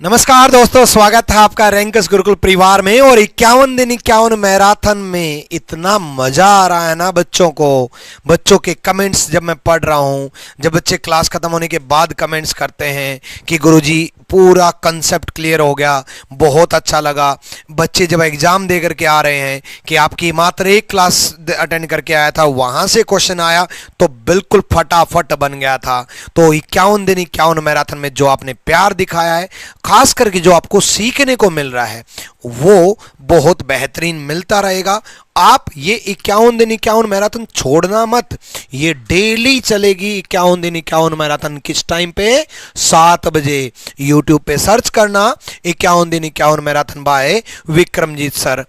नमस्कार दोस्तों, स्वागत है आपका रैंकस गुरुकुल परिवार में। और 51 दिन 51 मैराथन में इतना मजा आ रहा है ना बच्चों को। बच्चों के कमेंट्स जब मैं पढ़ रहा हूं, जब बच्चे क्लास खत्म होने के बाद कमेंट्स करते हैं कि गुरुजी पूरा कंसेप्ट क्लियर हो गया, बहुत अच्छा लगा। बच्चे जब एग्जाम दे करके आ रहे हैं कि आपकी मात्र एक क्लास अटेंड करके आया था, वहां से क्वेश्चन आया तो बिल्कुल फटाफट बन गया था। तो 51 दिन 51 मैराथन में जो आपने प्यार दिखाया है, खास करके जो आपको सीखने को मिल रहा है, वो बहुत बेहतरीन मिलता रहेगा। आप ये 51 दिन 51 मैराथन छोड़ना मत, ये डेली चलेगी। 51 दिन 51 मैराथन किस टाइम पे? 7 बजे। यूट्यूब पे सर्च करना 51 दिन 51 marathon by Vikramjeet sir.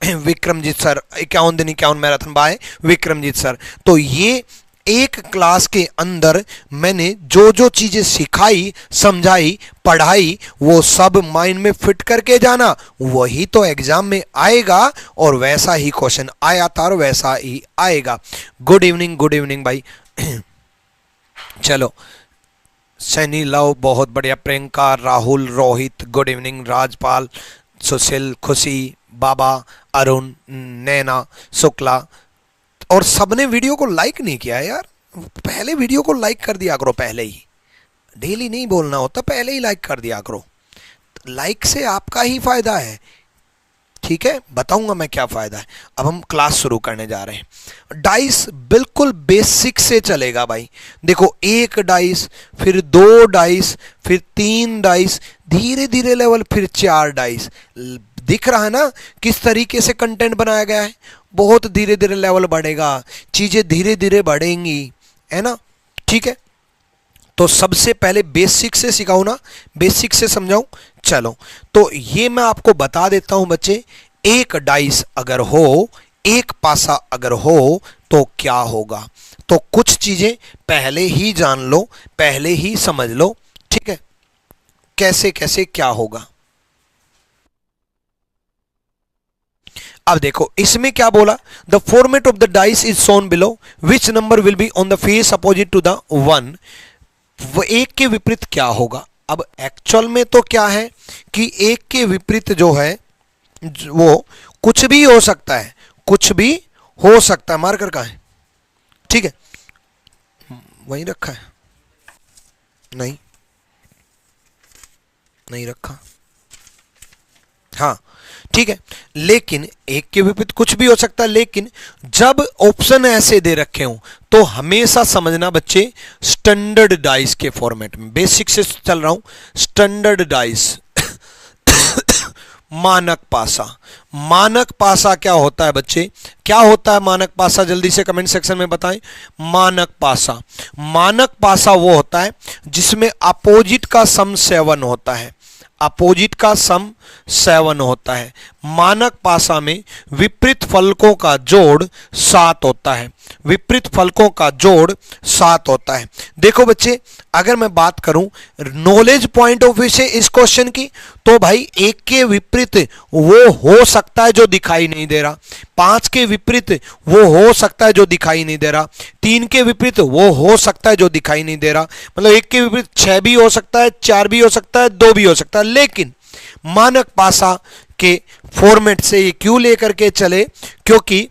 Vikramjeet sir, 51 दिन 51 मैराथन बाय विक्रमजीत सर। तो ये एक क्लास के अंदर मैंने जो जो चीजें सिखाई, समझाई, पढ़ाई, वो सब माइंड में फिट करके जाना, वही तो एग्जाम में आएगा। और वैसा ही क्वेश्चन आया था और वैसा ही आएगा। गुड इवनिंग भाई। चलो, सैनी लव बहुत बढ़िया, प्रियंका, राहुल, रोहित गुड इवनिंग, राजपाल, सुशील, खुशी, बाबा, अरुण, नैना, शुक्ला। और सबने वीडियो को लाइक नहीं किया यार। पहले वीडियो को लाइक कर दिया करो, पहले ही। डेली नहीं बोलना होता, पहले ही लाइक कर दिया करो। लाइक से आपका ही फायदा है, ठीक है? बताऊंगा मैं क्या फायदा है। अब हम क्लास शुरू करने जा रहे हैं। डाइस बिल्कुल बेसिक से चलेगा भाई। देखो, 1 डाइस, फिर 2 डाइस, फिर 3 डाइस, धीरे धीरे लेवल, फिर 4 डाइस। दिख रहा है ना किस तरीके से कंटेंट बनाया गया है? बहुत धीरे धीरे लेवल बढ़ेगा, चीजें धीरे धीरे बढ़ेंगी, है ना? ठीक है, तो सबसे पहले बेसिक से सिखाऊं ना, बेसिक से समझाऊं। चलो, तो ये मैं आपको बता देता हूं बच्चे। 1 डाइस अगर हो, 1 पासा अगर हो तो क्या होगा? तो कुछ चीजें पहले ही जान लो, पहले ही समझ लो, ठीक है? कैसे कैसे क्या होगा। अब देखो, इसमें क्या बोला? The format of the dice is shown below, which number will be on the face opposite to the 1। वो 1 के विपरीत क्या होगा? अब एक्चुअल में तो क्या है कि 1 के विपरीत जो है वो कुछ भी हो सकता है, कुछ भी हो सकता है। मार्कर कहां है? ठीक है, वहीं रखा है। नहीं, नहीं रखा। हाँ, ठीक है। लेकिन 1 के विपरीत कुछ भी हो सकता है, लेकिन जब ऑप्शन ऐसे दे रखे हो तो हमेशा समझना बच्चे, स्टैंडर्ड डाइस के फॉर्मेट में। बेसिक से चल रहा हूं। स्टैंडर्ड डाइस मानक पासा। मानक पासा क्या होता है बच्चे? क्या होता है मानक पासा? जल्दी से कमेंट सेक्शन में बताएं। मानक पासा, मानक पासा वो होता है जिसमें अपोजिट का सम 7 होता है। अपोजिट का सम 7 होता है। मानक पासा में विपरीत फलकों का जोड़ 7 होता है। विपरीत फलकों का जोड़ 7 होता है। देखो बच्चे, अगर मैं बात करूं नॉलेज पॉइंट ऑफ व्यू से इस क्वेश्चन की, तो भाई 1 के विपरीत वो हो सकता है जो दिखाई नहीं दे रहा, 5 के विपरीत वो हो सकता है जो दिखाई नहीं दे रहा, 3 के विपरीत वो हो सकता है जो दिखाई नहीं दे रहा। मतलब 1 के विपरीत 6 भी हो सकता है, 4 भी हो सकता है, 2 भी हो सकता है। लेकिन मानक पासा के फॉर्मेट से ये क्यों लेकर के चले? क्योंकि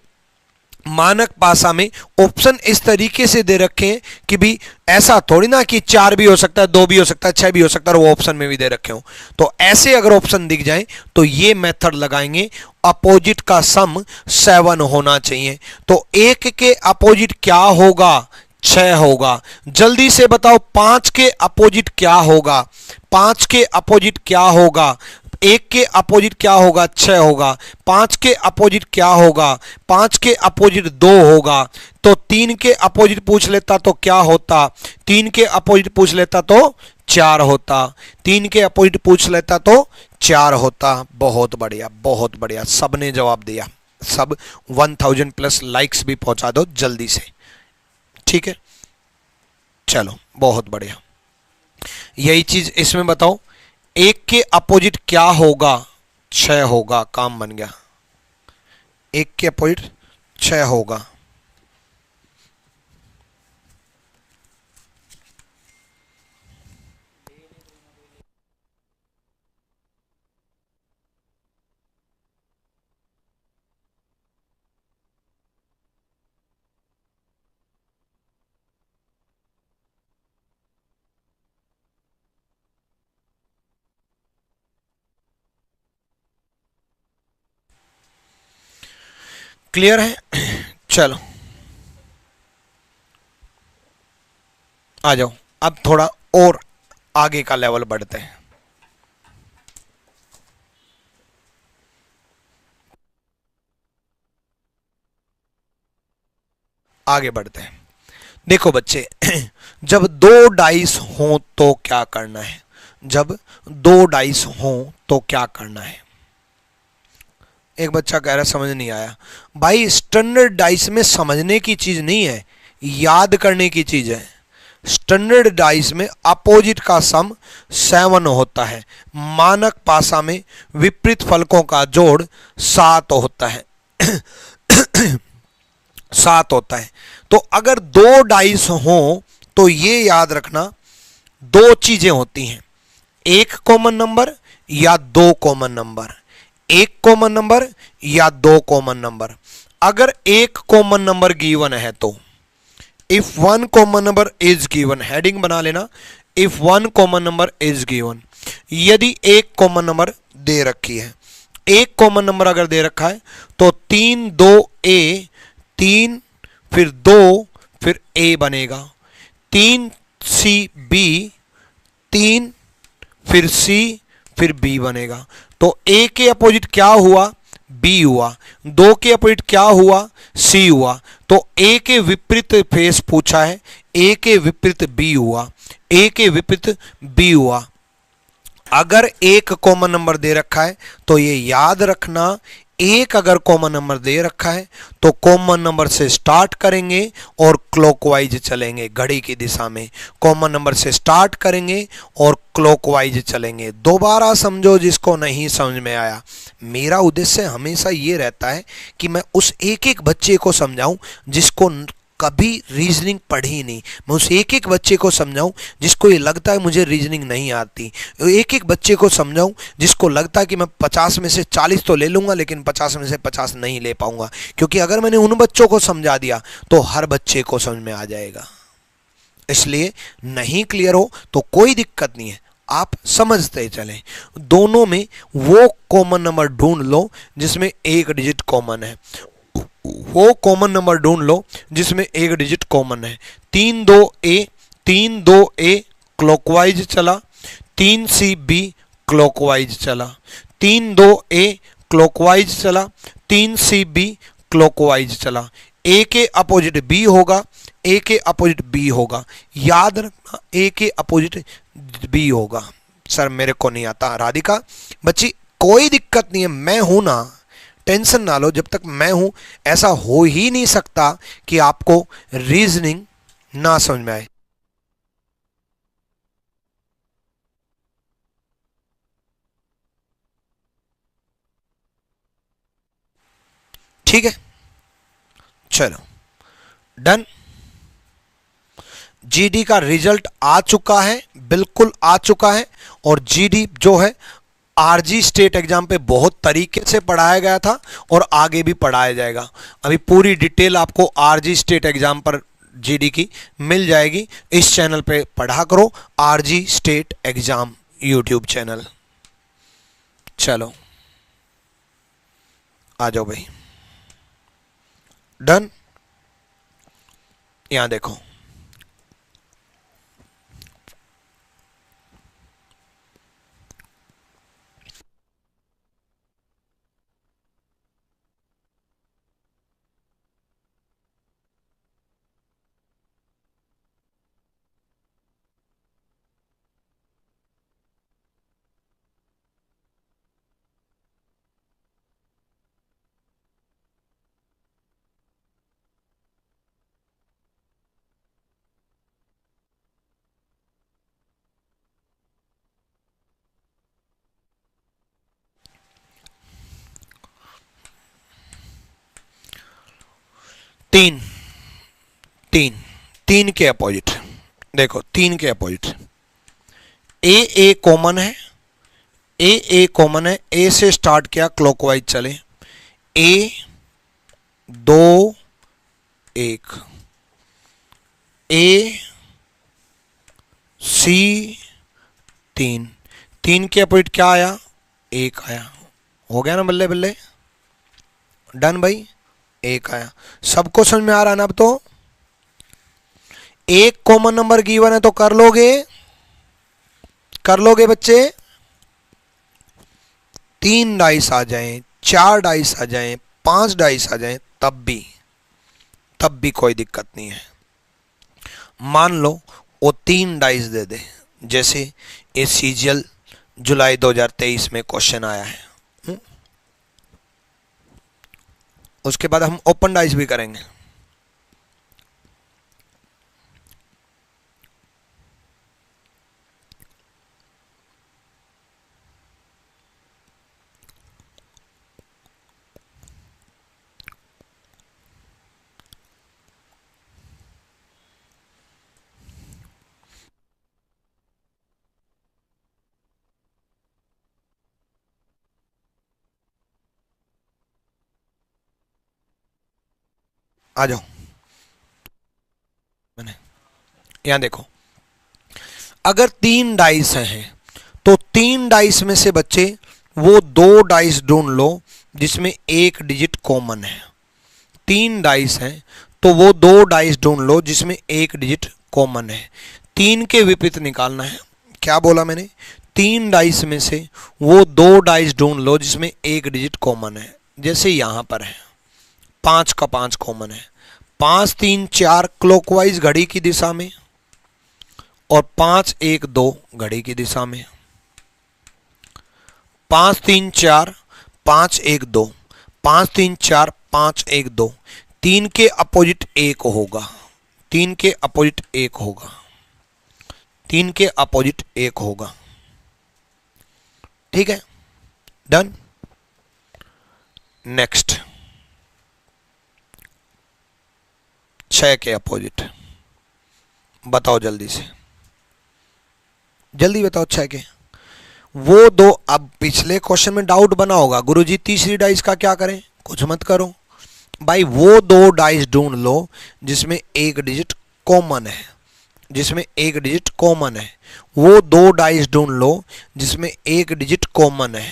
मानक पासा में ऑप्शन इस तरीके से दे रखे हैं कि भी ऐसा थोड़ी ना कि 4 भी हो सकता है, 2 भी हो सकता है, 6 भी हो सकता है, और वो ऑप्शन में भी दे रखे हो। तो ऐसे अगर ऑप्शन दिख जाए तो ये मेथड लगाएंगे, अपोजिट का सम 7 होना चाहिए। तो 1 के अपोजिट क्या होगा? 6 होगा। जल्दी से बताओ, 5 के अपोजिट क्या होगा? 5 के अपोजिट क्या होगा? 1 के अपोजिट क्या होगा? 6 होगा। 5 के अपोजिट क्या होगा? 5 के अपोजिट 2 होगा। तो 3 के अपोजिट पूछ लेता तो क्या होता? 3 के अपोजिट पूछ लेता तो 4 होता। 3 के अपोजिट पूछ लेता तो 4 होता। बहुत बढ़िया, बहुत बढ़िया, सबने जवाब दिया। सब 1000 प्लस लाइक्स भी पहुंचा दो जल्दी से, ठीक है? चलो, बहुत बढ़िया। यही चीज इसमें बताओ, 1 के अपोजिट क्या होगा? 6 होगा। काम बन गया। 1 के अपोजिट 6 होगा। क्लियर है? चलो आ जाओ, अब थोड़ा और आगे का लेवल बढ़ते हैं। आगे बढ़ते हैं। देखो बच्चे, जब दो डाइस हो तो क्या करना है? जब दो डाइस हो तो क्या करना है? एक बच्चा कह रहा समझ नहीं आया। भाई स्टैंडर्ड डाइस में समझने की चीज नहीं है, याद करने की चीज है। स्टैंडर्ड डाइस में अपोजिट का सम 7 होता है, मानक पासा में विपरीत फलकों का जोड़ 7 होता है। 7 होता है। तो अगर दो डाइस हो तो ये याद रखना दो चीजें होती हैं, एक कॉमन नंबर या दो कॉमन नंबर, एक कॉमन नंबर या दो कॉमन नंबर। अगर एक कॉमन नंबर गिवन है तो if one common number is given, heading बना लेना, if one common number is given, यदि एक कॉमन नंबर दे रखी है, एक कॉमन नंबर अगर दे रखा है तो 3 2 ए, 3 फिर 2 फिर ए बनेगा, 3 सी बी, 3 फिर सी फिर बी बनेगा। तो ए के अपोजिट क्या हुआ? बी हुआ। दो के अपोजिट क्या हुआ? सी हुआ। तो ए के विपरीत फेस पूछा है, ए के विपरीत बी हुआ, ए के विपरीत बी हुआ। अगर एक कॉमन नंबर दे रखा है तो ये याद रखना, एक अगर कॉमन नंबर दे रखा है तो कॉमन नंबर से स्टार्ट करेंगे और क्लॉकवाइज चलेंगे, घड़ी की दिशा में कॉमन नंबर से स्टार्ट करेंगे और क्लॉकवाइज चलेंगे। दोबारा समझो जिसको नहीं समझ में आया। मेरा उद्देश्य हमेशा ये रहता है कि मैं उस एक एक बच्चे को समझाऊं जिसको कभी रीजनिंग पढ़ी नहीं, मैं उस एक एक बच्चे को समझाऊं जिसको ये लगता है मुझे रीजनिंग नहीं आती, एक एक बच्चे को समझाऊं जिसको लगता है कि मैं 50 में से 40 तो ले लूंगा लेकिन 50 में से 50 नहीं ले पाऊंगा। क्योंकि अगर मैंने उन बच्चों को समझा दिया तो हर बच्चे को समझ में आ जाएगा। इसलिए नहीं क्लियर हो तो कोई दिक्कत नहीं है, आप समझते चलें। दोनों में वो कॉमन नंबर ढूंढ लो जिसमें एक डिजिट कॉमन है, वो कॉमन नंबर ढूंढ लो जिसमें एक डिजिट कॉमन है। 3 2 ए, 3 2 ए क्लॉकवाइज चला, 3 सी बी क्लॉकवाइज चला, 3 2 ए क्लॉकवाइज चला, 3 सी बी क्लॉकवाइज चला। ए के अपोजिट बी होगा, ए के अपोजिट बी होगा, याद रखना ए के अपोजिट बी होगा। सर मेरे को नहीं आता। राधिका बच्ची कोई दिक्कत नहीं है, मैं हूं ना, टेंशन ना लो। जब तक मैं हूं ऐसा हो ही नहीं सकता कि आपको रीजनिंग ना समझ में आए। ठीक है, चलो डन। जीडी का रिजल्ट आ चुका है, बिल्कुल आ चुका है। और जीडी जो है आरजी स्टेट एग्जाम पे बहुत तरीके से पढ़ाया गया था और आगे भी पढ़ाया जाएगा। अभी पूरी डिटेल आपको आरजी स्टेट एग्जाम पर जीडी की मिल जाएगी। इस चैनल पे पढ़ा करो, RG state exam YouTube channel. चलो आ जाओ भाई, डन। यहां देखो, तीन तीन तीन के अपोजिट देखो, तीन के अपोजिट ए कॉमन है, ए कॉमन है, ए से स्टार्ट किया क्लॉकवाइज चले, ए 2 1, ए सी 3, 3 के अपोजिट क्या आया? 1 आया। हो गया ना बल्ले बल्ले, डन भाई। 1 आया। सबको समझ में आ रहा है ना? अब तो एक कॉमन नंबर गिवन है तो कर लोगे बच्चे। 3 डाइस आ जाएं, 4 डाइस आ जाएं, 5 डाइस आ जाएं, तब भी कोई दिक्कत नहीं है। मान लो वो 3 डाइस दे दे, जैसे ये सीजीएल जुलाई 2023 में क्वेश्चन आया है। उसके बाद हम ओपन डाइस भी करेंगे। आ जाओ, मैंने यहां देखो, अगर 3 डाइस हैं तो 3 डाइस में से बच्चे वो 2 डाइस ढूंढ लो जिसमें एक डिजिट कॉमन है। 3 डाइस हैं तो वो 2 डाइस ढूंढ लो जिसमें एक डिजिट कॉमन है। 3 के विपरीत निकालना है। क्या बोला मैंने? 3 डाइस में से वो 2 डाइस ढूंढ लो जिसमें एक डिजिट कॉमन है। जैसे यहां पर है 5 का 5 कॉमन है। 5 3 4 क्लॉकवाइज घड़ी की दिशा में और 5 1 2 घड़ी की दिशा में। 5 3 4 5 1 2, 5 3 4 5 1 2। 3 के अपोजिट 1 होगा, 3 के अपोजिट 1 होगा, 3 के अपोजिट 1 होगा। ठीक है, डन। नेक्स्ट 6 के अपोजिट बताओ, जल्दी से जल्दी बताओ। 6 के वो 2। अब पिछले क्वेश्चन में डाउट बना होगा, गुरुजी तीसरी डाइस का क्या करें? कुछ मत करो भाई, वो 2 डाइस ढूंढ लो जिसमें एक डिजिट कॉमन है, जिसमें एक डिजिट कॉमन है। वो 2 डाइस ढूंढ लो जिसमें एक डिजिट कॉमन है।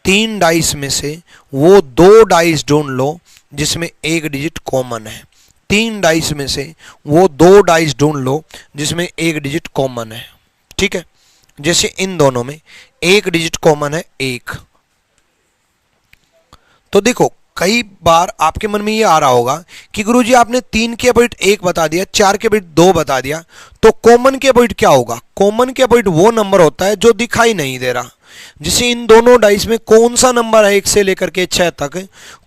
3 डाइस में से वो 2 डाइस ढूंढ लो जिसमें एक डिजिट कॉमन है। 3 डाइस में से वो 2 डाइस ढूंढ लो जिसमें एक डिजिट कॉमन है। ठीक है, जैसे इन दोनों में एक डिजिट कॉमन है 1। तो देखो, कई बार आपके मन में ये आ रहा होगा कि गुरुजी आपने 3 के अपोजिट 1 बता दिया, 4 के अपोजिट 2 बता दिया, तो कॉमन के अपोजिट क्या होगा? कॉमन के अपोजिट वो नंबर होता है जो दिखाई नहीं दे रहा। जैसे इन दोनों डाइस में कौन सा नंबर है 1 से लेकर के 6 तक,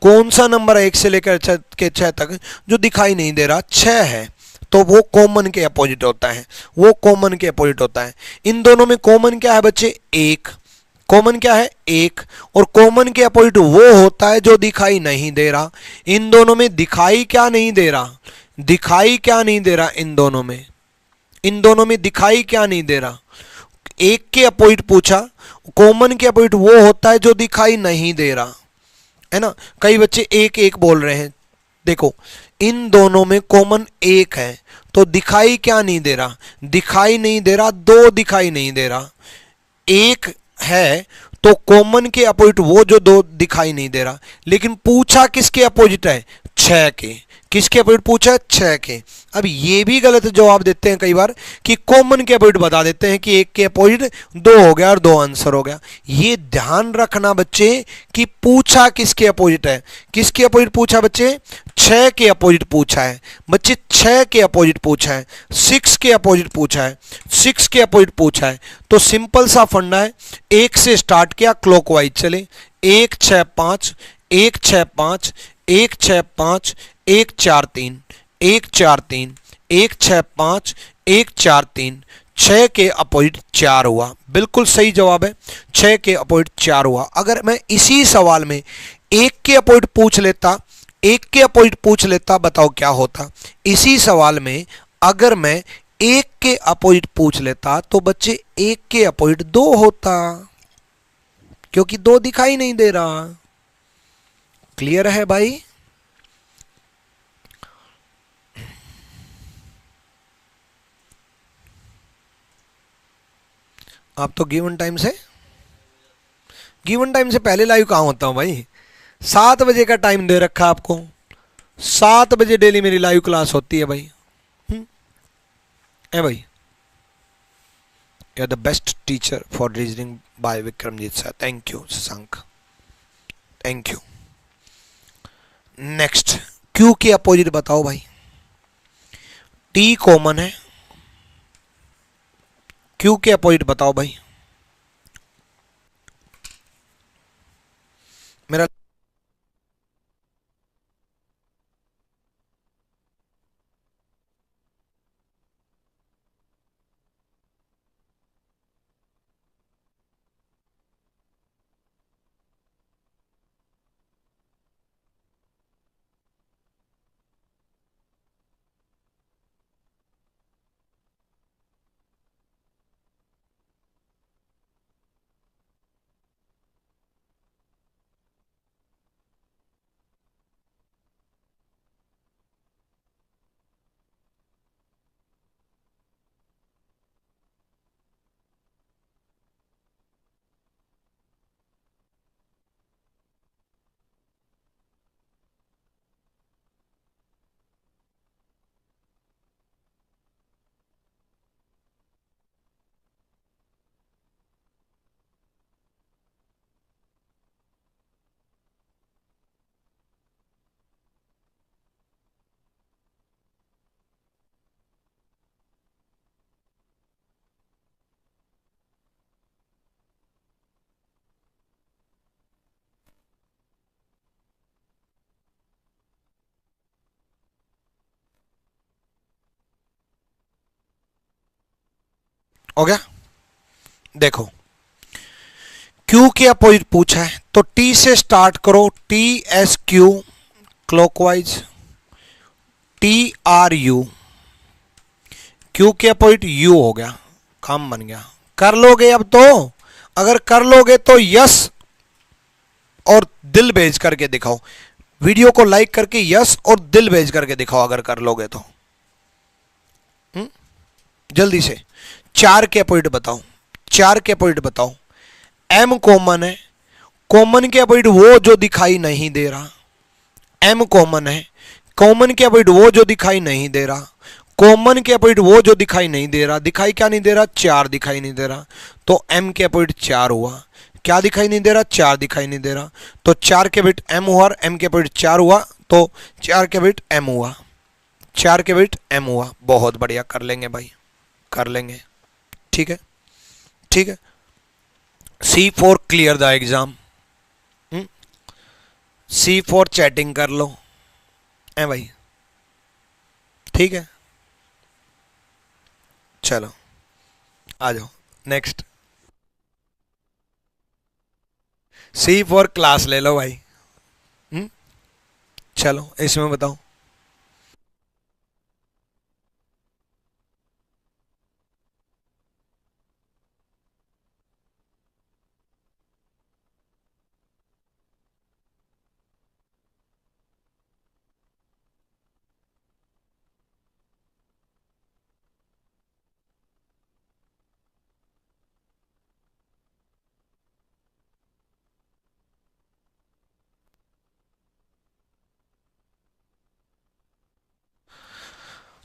कौन सा नंबर है 1 से लेकर के 6 तक जो दिखाई नहीं दे रहा? 6 है, तो वो कॉमन के अपोजिट होता है, वो कॉमन के अपोजिट होता है। इन दोनों में कॉमन क्या है बच्चे? 1। कॉमन क्या है? 1। और कॉमन के अपोजिट वो होता है जो दिखाई नहीं दे रहा। इन दोनों में दिखाई क्या नहीं दे रहा? दिखाई क्या नहीं दे रहा? इन दोनों में दिखाई क्या नहीं दे रहा? 1 के अपोजिट पूछा, कॉमन के अपोजिट वो होता है जो दिखाई नहीं दे रहा है ना। कई बच्चे 1 1 बोल रहे हैं। देखो, इन दोनों में कॉमन 1 है तो दिखाई क्या नहीं दे रहा? दिखाई नहीं दे रहा, 2 दिखाई नहीं दे रहा। 1 है तो कॉमन के अपोजिट वो जो 2 दिखाई नहीं दे रहा। लेकिन पूछा किसके अपोजिट है? 6 के। किसके अपोजिट पूछा है? 6 के। अब ये भी गलत जवाब देते हैं कई बार कि कॉमन के अपोजिट बता देते हैं कि 1 के अपोजिट 2 हो गया और 2 आंसर हो गया। ये ध्यान रखना बच्चे कि पूछा किसके अपोजिट है। किसके अपोजिट पूछा बच्चे? 6 के अपोजिट पूछा है बच्चे, 6 के अपोजिट पूछा है, 6 के अपोजिट पूछा है, 6 के अपोजिट पूछा है। तो सिंपल सा फंडा है, 1 से स्टार्ट किया, क्लॉकवाइज चले। 1 6 5, 1 6 5, 1 6 5, 1 4 3, 1 4 3, 1 6 5, 1 4 3। 6 के अपोजिट 4 हुआ, बिल्कुल सही जवाब है। 6 के अपोजिट 4 हुआ। अगर मैं इसी सवाल में 1 के अपोजिट पूछ लेता, 1 के अपोजिट पूछ लेता, बताओ क्या होता? इसी सवाल में अगर मैं 1 के अपोजिट पूछ लेता तो बच्चे 1 के अपोजिट 2 होता, क्योंकि 2 दिखाई नहीं दे रहा। क्लियर है भाई? आप तो गिवन टाइम से पहले लाइव कहाँ होता हूं भाई? 7 बजे का टाइम दे रखा आपको, 7 बजे डेली मेरी लाइव क्लास होती है भाई। है भाई। You are the best teacher for reasoning by Vikramjeet sir. Thank you Shashank, thank you. Next, Q के अपोजिट बताओ भाई। टी कॉमन है, क्यू के अपोजिट बताओ भाई। मेरा हो गया। देखो, क्यू के अपोजिट पूछा है तो टी से स्टार्ट करो। T S Q clockwise, T R you, Q के अपोजिट यू हो गया, काम बन गया। कर लोगे अब तो, अगर कर लोगे तो यस और दिल भेज करके दिखाओ। वीडियो को लाइक करके यस और दिल भेज करके दिखाओ अगर कर लोगे तो। जल्दी से 4 के अपोजिट बताओ, 4 के अपोजिट बताओ। एम कॉमन है, कॉमन के अपोजिट वो जो दिखाई नहीं दे रहा। एम कॉमन है, कॉमन के अपोजिट वो जो दिखाई नहीं दे रहा। कॉमन के अपोजिट वो जो दिखाई नहीं दे रहा। दिखाई क्या नहीं दे रहा? 4 दिखाई नहीं दे रहा। तो एम के अपोजिट 4 हुआ। क्या दिखाई नहीं दे रहा? 4 दिखाई नहीं दे रहा। तो 4 के अपोजिट एम हुआ और एम के अपोजिट 4 हुआ, तो 4 के अपोजिट एम हुआ, 4 के अपोजिट एम हुआ। बहुत बढ़िया, कर लेंगे भाई, कर लेंगे। ठीक है, ठीक है। C4 clear the exam. C4 chatting कर लो है भाई, ठीक है। चलो आ जाओ नेक्स्ट। C4 क्लास ले लो भाई। चलो इसमें बताओ।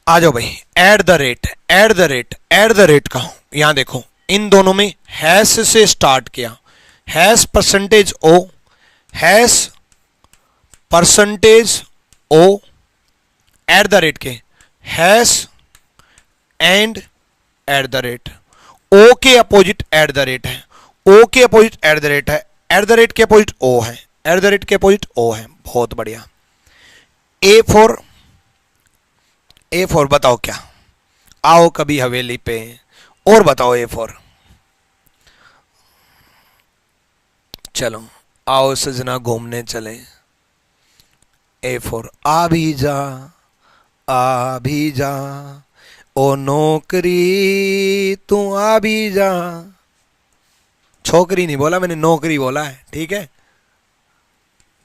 आ जाओ भाई। Eight the rate, eight the rate, eight the rate का यहां देखो, इन दोनों में हैश से स्टार्ट किया। Hash percentage O, hash percentage O, at the rate के hash and at the rate. O के अपोजिट एट द रेट है, ओ के अपोजिट एट द रेट है, एट द रेट के अपोजिट ओ है, at the rate के opposite O है। बहुत बढ़िया। A4 बताओ क्या? आओ कभी हवेली पे और बताओ A4। चलो आओ सजना घूमने चले। A4 आ भी जा, आ भी जा, ओ नौकरी तू आ भी जा। छोकरी नहीं बोला मैंने, नौकरी बोला है, ठीक है।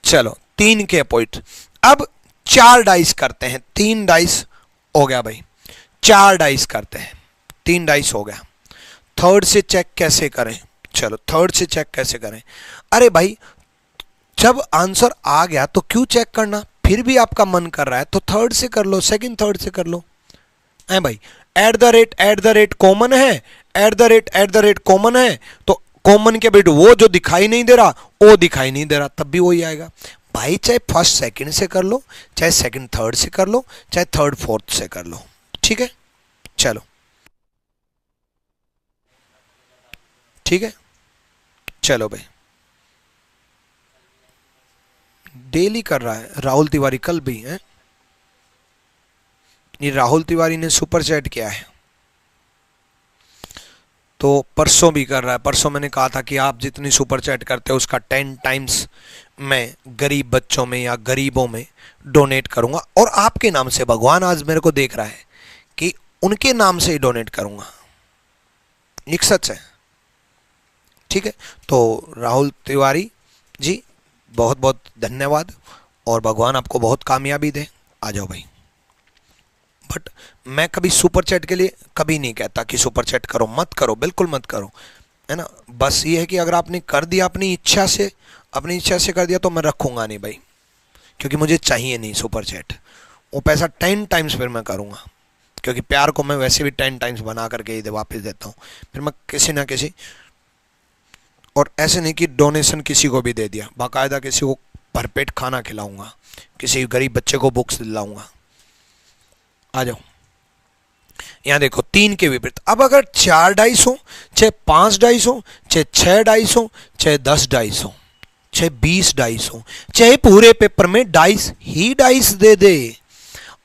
चलो 3 के अपोजिट। अब 4 डाइस करते हैं। 3 डाइस हो गया भाई, 4 डाइस करते हैं, 3 डाइस हो गया। थर्ड से चेक कैसे करें? चलो थर्ड से चेक कैसे करें? अरे भाई जब आंसर आ गया तो क्यों चेक करना, फिर भी आपका मन कर रहा है तो थर्ड से कर लो, सेकंड थर्ड से कर लो। है भाई, एट द रेट कॉमन है, एट द रेट कॉमन है, तो कॉमन के बिट वो जो दिखाई नहीं दे रहा, वो दिखाई नहीं दे रहा, तब भी वही आएगा भाई। चाहे फर्स्ट सेकंड से कर लो, चाहे सेकंड थर्ड से कर लो, चाहे थर्ड फोर्थ से कर लो, ठीक है। चलो ठीक है, चलो भाई। डेली कर रहा है राहुल तिवारी, कल भी है। ये राहुल तिवारी ने सुपर चैट किया है, तो परसों भी कर रहा है। परसों मैंने कहा था कि आप जितनी सुपर चैट करते हो उसका 10 टाइम्स मैं गरीब बच्चों में या गरीबों में डोनेट करूंगा, और आपके नाम से भगवान आज मेरे को देख रहा है कि उनके नाम से ही डोनेट करूंगा, एक सच है, ठीक है। तो राहुल तिवारी जी बहुत बहुत धन्यवाद, और भगवान आपको बहुत कामयाबी दे। आ जाओ भाई। बट मैं कभी सुपर चैट के लिए कभी नहीं कहता कि सुपर चैट करो, मत करो, बिल्कुल मत करो, है ना। बस ये है कि अगर आपने कर दिया अपनी इच्छा से कर दिया तो मैं रखूंगा नहीं भाई, क्योंकि मुझे चाहिए नहीं सुपर चैट। वो पैसा 10 टाइम्स फिर मैं करूंगा, क्योंकि प्यार को मैं वैसे भी 10 टाइम्स बना करके ही वापस देता हूँ, फिर मैं किसी ना किसी। और ऐसे नहीं कि डोनेशन किसी को भी दे दिया, बाकायदा किसी को भरपेट खाना खिलाऊंगा, किसी गरीब बच्चे को बुक्स दिलाऊंगा। आ जाओ। यहां देखो 3 के विपरीत। अब अगर 4 डाइस हो, चाहे 5 डाइस हो, चाहे 6 डाइस हो, चाहे 10 डाइस हो, चाहे 20 डाइस हो, चाहे पूरे पेपर में डाइस ही डाइस दे दे,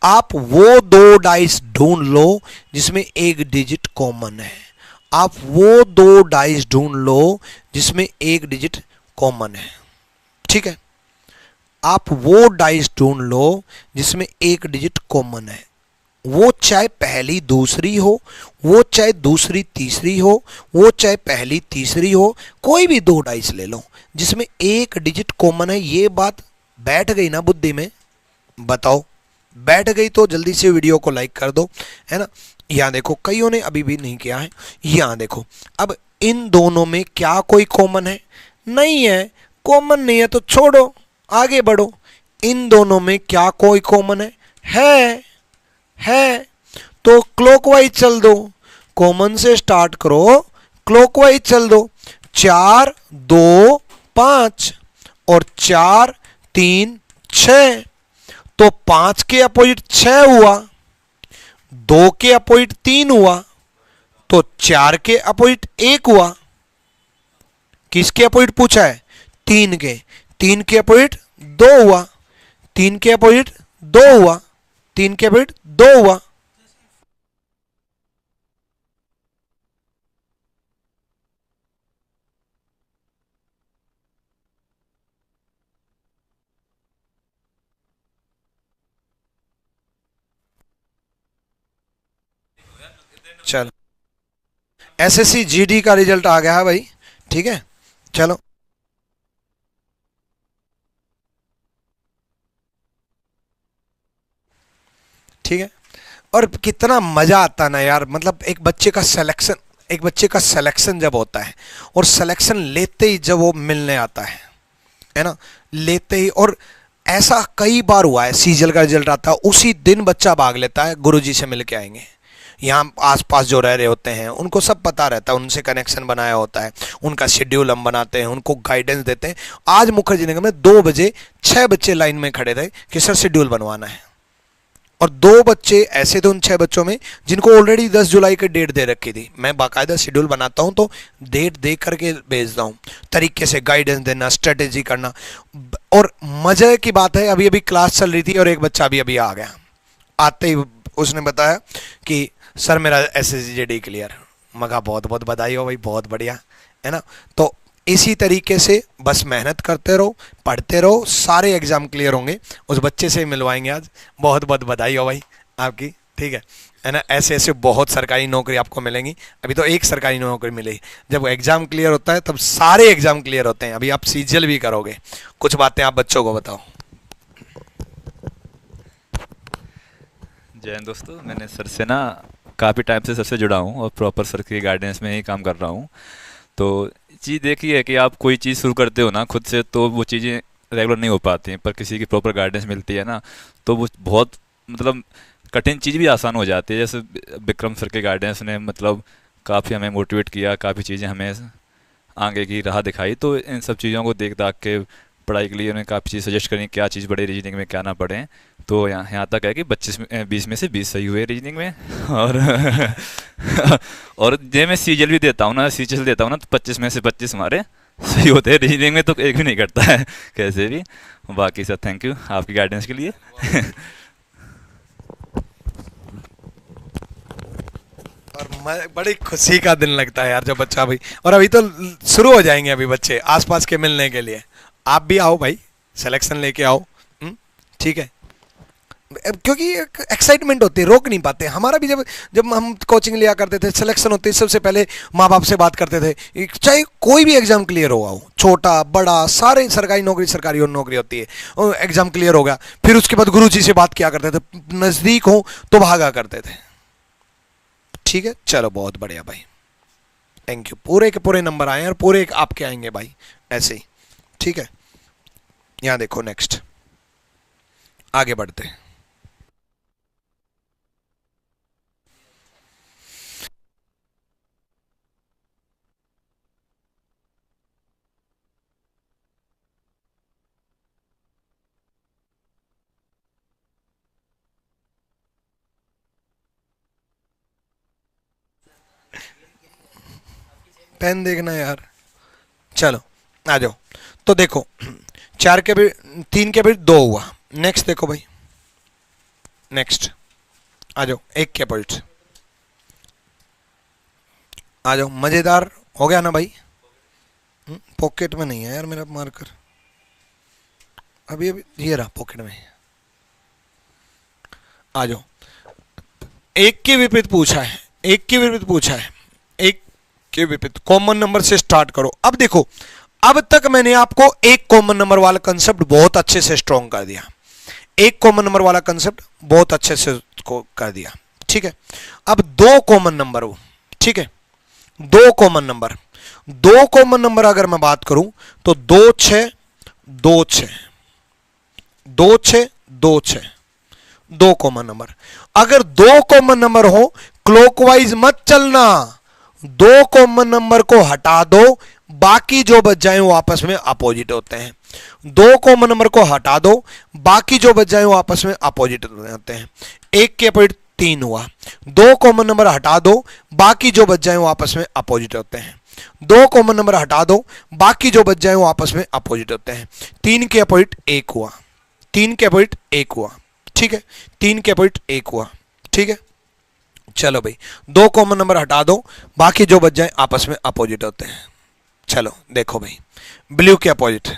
आप वो 2 डाइस ढूंढ लो जिसमें एक डिजिट कॉमन है। आप वो 2 डाइस ढूंढ लो जिसमें एक डिजिट कॉमन है, ठीक है। आप वो डाइस ढूंढ लो जिसमें एक डिजिट कॉमन है, वो चाहे पहली दूसरी हो, वो चाहे दूसरी तीसरी हो, वो चाहे पहली तीसरी हो, कोई भी 2 डाइस ले लो जिसमें एक डिजिट कॉमन है। ये बात बैठ गई ना बुद्धि में? बताओ, बैठ गई तो जल्दी से वीडियो को लाइक कर दो, है ना। यहां देखो, कईयों ने अभी भी नहीं किया है। यहां देखो, अब इन दोनों में क्या कोई कॉमन है? नहीं है। कॉमन नहीं है तो छोड़ो, आगे बढ़ो। इन दोनों में क्या कोई कॉमन है? है तो क्लॉकवाइज चल दो, कॉमन से स्टार्ट करो, क्लॉकवाइज चल दो। 4 2 5 और 4 3 6, तो 5 के अपोजिट 6 हुआ, 2 के अपोजिट 3 हुआ, तो 4 के अपोजिट 1 हुआ। किसके अपोजिट पूछा है? 3 के। 3 के अपोजिट 2 हुआ, 3 के अपोजिट 2 हुआ, 3 के अपोजिट 2 हुआ। चलो, एसएससी जीडी का रिजल्ट आ गया है भाई, ठीक है। चलो, ठीक है। और कितना मजा आता ना यार, मतलब एक बच्चे का सिलेक्शन जब होता है, और सिलेक्शन लेते ही जब वो मिलने आता है ना, लेते ही। और ऐसा कई बार हुआ है, सीजल का रिजल्ट आता है उसी दिन बच्चा भाग लेता है, गुरुजी से मिल के आएंगे। यहाँ आसपास जो रह रहे होते हैं उनको सब पता रहता है, उनसे कनेक्शन बनाया होता है, उनका शेड्यूल हम बनाते हैं, उनको गाइडेंस देते हैं। आज मुखर्जी नगर में 2 बजे 6 बच्चे लाइन में खड़े थे कि सर शेड्यूल बनवाना है, और 2 बच्चे ऐसे थे उन 6 बच्चों में जिनको ऑलरेडी 10 जुलाई की डेट दे रखी थी। मैं बाकायदा शेड्यूल बनाता हूं तो डेट दे करके भेजता हूं, तरीके से गाइडेंस देना, स्ट्रेटेजी करना। और मजे की बात है, अभी अभी क्लास चल रही थी और एक बच्चा अभी अभी आ गया। आते ही उसने बताया कि सर मेरा SSGD क्लियर। मगा बहुत बहुत बधाई हो भाई, बहुत बढ़िया, है ना। तो इसी तरीके से बस मेहनत करते रहो, पढ़ते रहो, सारे एग्जाम क्लियर होंगे। उस बच्चे से मिलवाएंगे आज। बहुत बहुत बधाई हो भाई आपकी, ठीक है ना। ऐसे ऐसे बहुत सरकारी नौकरी आपको मिलेंगी। अभी तो एक सरकारी नौकरी मिलेगी, जब एग्जाम क्लियर होता है तब सारे एग्जाम क्लियर होते हैं। अभी आप सीजल भी करोगे। कुछ बातें आप बच्चों को बताओ। जय हिंद दोस्तों, मैंने सर से ना काफ़ी टाइम से सर से जुड़ा हूँ और प्रॉपर सर की गाइडेंस में ही काम कर रहा हूँ। तो चीज़ देखिए है कि आप कोई चीज़ शुरू करते हो ना खुद से, तो वो चीज़ें रेगुलर नहीं हो पाती हैं, पर किसी की प्रॉपर गाइडेंस मिलती है ना, तो वो बहुत मतलब कठिन चीज़ भी आसान हो जाती है। जैसे विक्रम सर के गाइडेंस ने मतलब काफ़ी हमें मोटिवेट किया, काफ़ी चीज़ें हमें आगे की राह दिखाई। तो इन सब चीज़ों को देख दाख के पढ़ाई के लिए उन्हें काफ़ी चीज़ सजेस्ट करी, क्या चीज़ पढ़े रीजनिंग में, क्या ना पढ़ें। तो यहाँ तक है कि 20 में से 20 सही हुए रीजनिंग में। और और जे मैं सीजल भी देता हूँ ना, सीजल देता हूँ ना, तो 25 में से 25 हमारे सही होते हैं। रीजनिंग में तो एक भी नहीं करता है कैसे भी। बाकी सर थैंक यू आपकी गाइडेंस के लिए। और बड़ी खुशी का दिन लगता है यार जब बच्चा भाई, और अभी तो शुरू हो जाएंगे अभी बच्चे आसपास के मिलने के लिए। आप भी आओ भाई, सिलेक्शन लेके आओ। ठीक है, क्योंकि एक्साइटमेंट होती है, रोक नहीं पाते। हमारा भी जब जब हम कोचिंग लिया करते थे, सिलेक्शन होती सबसे पहले माँ बाप से बात करते थे, चाहे कोई भी एग्जाम क्लियर हुआ हो, छोटा बड़ा, सारे सरकारी नौकरी, सरकारी और नौकरी होती है, एग्जाम क्लियर हो गया, फिर उसके बाद गुरुजी से बात किया करते थे, नज़दीक हो तो भागा करते थे। ठीक है, चलो बहुत बढ़िया भाई, थैंक यू। पूरे के पूरे नंबर आए और पूरे एक आपके आएंगे भाई, ऐसे ही। ठीक है, यहां देखो, नेक्स्ट आगे बढ़ते हैं। पेन देखना यार, चलो आ जाओ। तो देखो, चार के भी, तीन के भी दो हुआ। नेक्स्ट देखो भाई, नेक्स्ट आ जाओ, एक के पॉइंट आ जाओ। मजेदार हो गया ना भाई? पॉकेट में नहीं है यार मेरा मार्कर, अभी अभी ये रहा पॉकेट में। आ जाओ, एक के विपरीत पूछा है, एक के विपरीत पूछा है, एक के विपरीत कॉमन नंबर से स्टार्ट करो। अब देखो, अब तक मैंने आपको एक कॉमन नंबर वाला कंसेप्ट बहुत अच्छे से स्ट्रॉन्ग कर दिया, एक कॉमन नंबर वाला कंसेप्ट बहुत अच्छे से कर दिया। ठीक है, अब दो कॉमन नंबर हो। ठीक है, दो कॉमन नंबर, दो कॉमन नंबर अगर मैं बात करूं तो 2 6 2 6 2 6 2 6, दो कॉमन नंबर। अगर दो कॉमन नंबर हो, क्लॉकवाइज मत चलना, दो कॉमन नंबर को हटा दो, बाकी जो बच जाए वो आपस में अपोजिट होते हैं। दो कॉमन नंबर को हटा दो, बाकी जो बच जाए वो आपस में अपोजिट होते हैं। एक के अपोजिट 3 हुआ, दो कॉमन नंबर हटा दो, बाकी जो बच जाए वो आपस में अपोजिट होते हैं। दो कॉमन नंबर हटा दो, बाकी जो बच जाए वो आपस में अपोजिट होते हैं। 3 के अपोजिट 1 हुआ, 3 के अपोजिट 1 हुआ। ठीक है, 3 के अपोजिट 1 हुआ। ठीक है, चलो भाई, दो कॉमन नंबर हटा दो, बाकी जो बच जाए आपस में अपोजिट होते हैं। चलो देखो भाई, ब्लू के अपोजिट,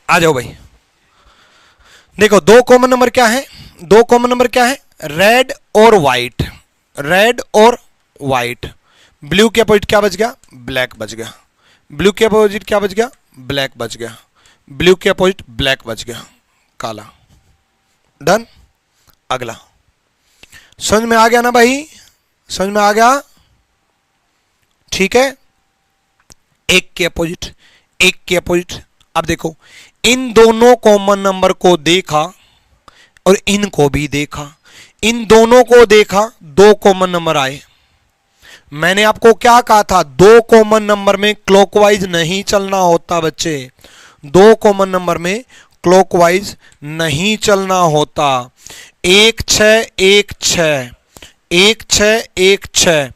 आ जाओ भाई। देखो, दो कॉमन नंबर क्या है, दो कॉमन नंबर क्या है, रेड और व्हाइट, रेड और व्हाइट। ब्लू के अपोजिट क्या बच गया, ब्लैक बच गया। ब्लू के अपोजिट क्या बच गया, ब्लैक बच गया। ब्लू के अपोजिट ब्लैक बच गया, काला। डन। अगला, समझ में आ गया ना भाई, समझ में आ गया, ठीक है। एक के अपोजिट, एक के अपोजिट। अब देखो, इन दोनों कॉमन नंबर को देखा और इनको भी देखा, इन दोनों को देखा, दो कॉमन नंबर आए। मैंने आपको क्या कहा था, दो कॉमन नंबर में क्लॉकवाइज नहीं चलना होता बच्चे, दो कॉमन नंबर में क्लॉकवाइज नहीं चलना होता। 1 6 1 6 1 6 1 6,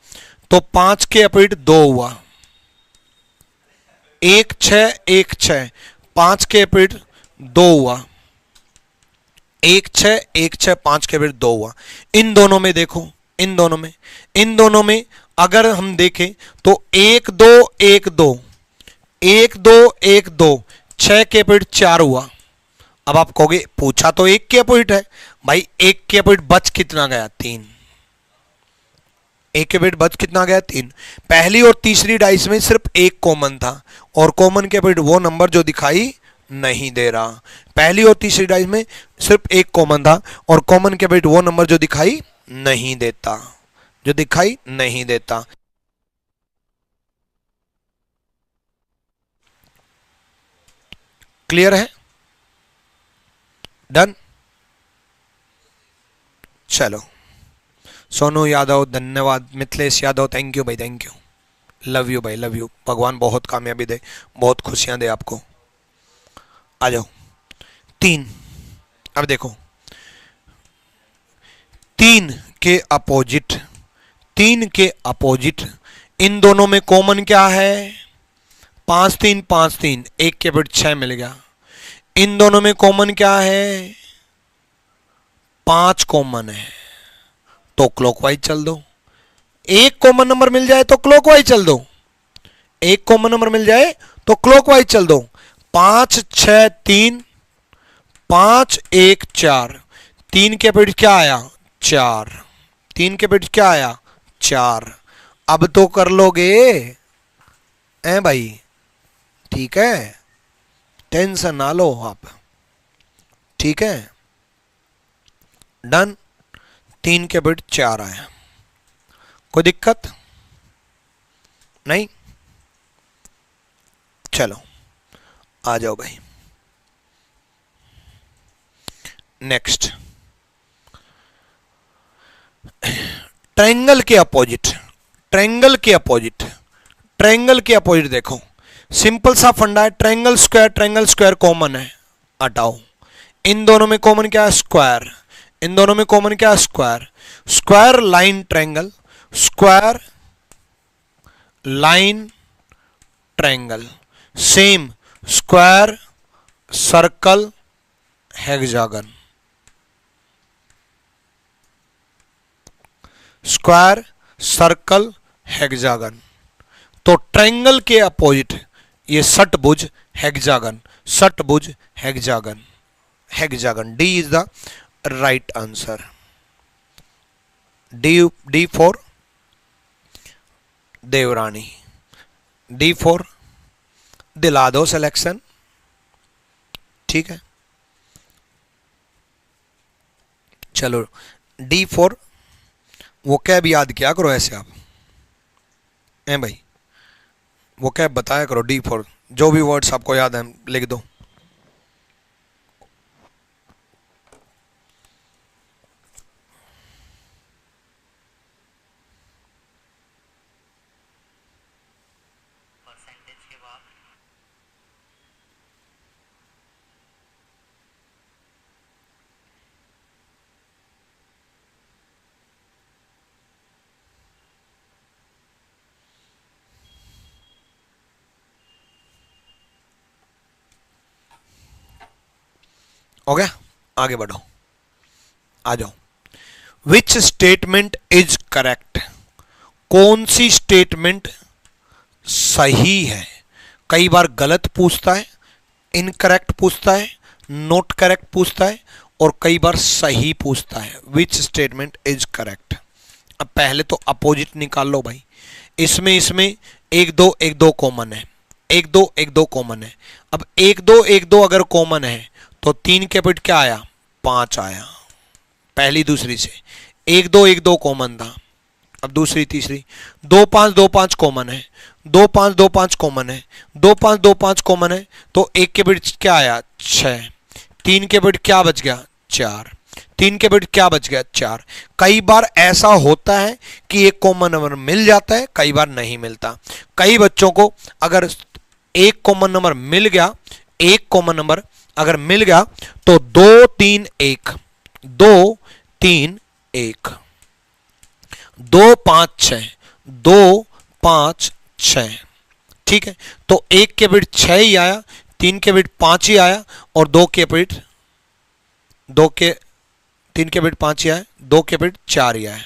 तो 5 के अपोजिट 2 हुआ। 1 6 1 6, 5 के अपोजिट 2 हुआ। 1 6 1 6, 5 के अपोजिट 2 हुआ। इन दोनों में देखो, इन दोनों में अगर हम देखें तो 1 2 1 2 1 2 1 2, 6 के अपोजिट 4 हुआ। अब आप कहोगे पूछा तो 1 के अपोजिट है भाई, 1 के अपोजिट बच कितना गया, 3। 1 के अपोजिट बच कितना गया, 3। पहली और तीसरी डाइस में सिर्फ एक कॉमन था, और कॉमन के अपोजिट वो नंबर जो दिखाई नहीं दे रहा। पहली और तीसरी डाइस में सिर्फ एक कॉमन था, और कॉमन के अपोजिट वो नंबर जो दिखाई नहीं देता, जो दिखाई नहीं देता। क्लियर है, डन। चलो, सोनू यादव धन्यवाद, मिथिलेश यादव थैंक यू भाई, थैंक यू, लव यू भाई, लव यू। भगवान बहुत कामयाबी दे, बहुत खुशियां दे आपको। आ जाओ, 3। अब देखो, 3 के अपोजिट, 3 के अपोजिट, इन दोनों में कॉमन क्या है, 5 3 5 3, 1 के अपोजिट 6 मिल गया। इन दोनों में कॉमन क्या है, 5 कॉमन है, तो क्लॉकवाइज चल दो। एक कॉमन नंबर मिल जाए तो क्लॉकवाइज चल दो, एक कॉमन नंबर मिल जाए तो क्लॉकवाइज चल दो। 5 6 3, 5 1 4, 3 के अपोजिट क्या आया, 4। 3 के अपोजिट क्या आया, 4। अब तो कर लोगे हैं भाई, ठीक है, टेंशन ना लो आप, ठीक है, डन। 3 के अपोजिट 4 आया, कोई दिक्कत नहीं। चलो आ जाओ भाई, नेक्स्ट। ट्रायंगल के अपोजिट, ट्रायंगल के अपोजिट, ट्रायंगल के अपोजिट देखो, सिंपल सा फंडा है, ट्रायंगल स्क्वायर कॉमन है, हटाओ। इन दोनों में कॉमन क्या है, स्क्वायर। इन दोनों में कॉमन क्या है, square. Square line triangle, square line triangle, same square circle hexagon, square circle hexagon. तो ट्रायंगल के अपोजिट ये षटभुज हेक्सागन, षटभुज hexagon, hexagon. D is the right answer, D for देवरानी, डी फॉर दिला दो सिलेक्शन, ठीक है। चलो, डी फॉर वो कैब याद किया करो ऐसे आप, हैं भाई, वो कैब बताया करो, डी फॉर जो भी वर्ड्स आपको याद है लिख दो। हो गया, आगे बढ़ो, आ जाओ। विच स्टेटमेंट इज करेक्ट, कौन सी स्टेटमेंट सही है। कई बार गलत पूछता है, इनकरेक्ट पूछता है, नॉट करेक्ट पूछता है, और कई बार सही पूछता है। Which statement is correct. अब पहले तो अपोजिट निकाल लो भाई, इसमें 1 2 1 2 कॉमन है, 1 2 1 2 कॉमन है। अब 1 2 1 2 अगर कॉमन है तो 3 के अपोजिट क्या आया, 5 आया, पहली दूसरी से। 1 2 कॉमन था, अब दूसरी तीसरी 2 5 कॉमन है, 2 5 कॉमन है, 2 5 कॉमन है, तो 1 के बिट क्या आया 6, 3 के बिट क्या बच गया 4, 3 के बिट क्या बच गया 4। कई बार ऐसा होता है कि एक कॉमन नंबर मिल जाता है, कई बार नहीं मिलता। कई बच्चों को अगर एक कॉमन नंबर मिल गया, एक कॉमन नंबर अगर मिल गया तो 2 3 1, 2 3 1, 2 5 6, 2 5 6, ठीक है। तो 1 के बिट 6 ही आया, 3 के बिट 5 ही आया और 3 के बिट 5 ही आया, 2 के बिट 4 ही आया,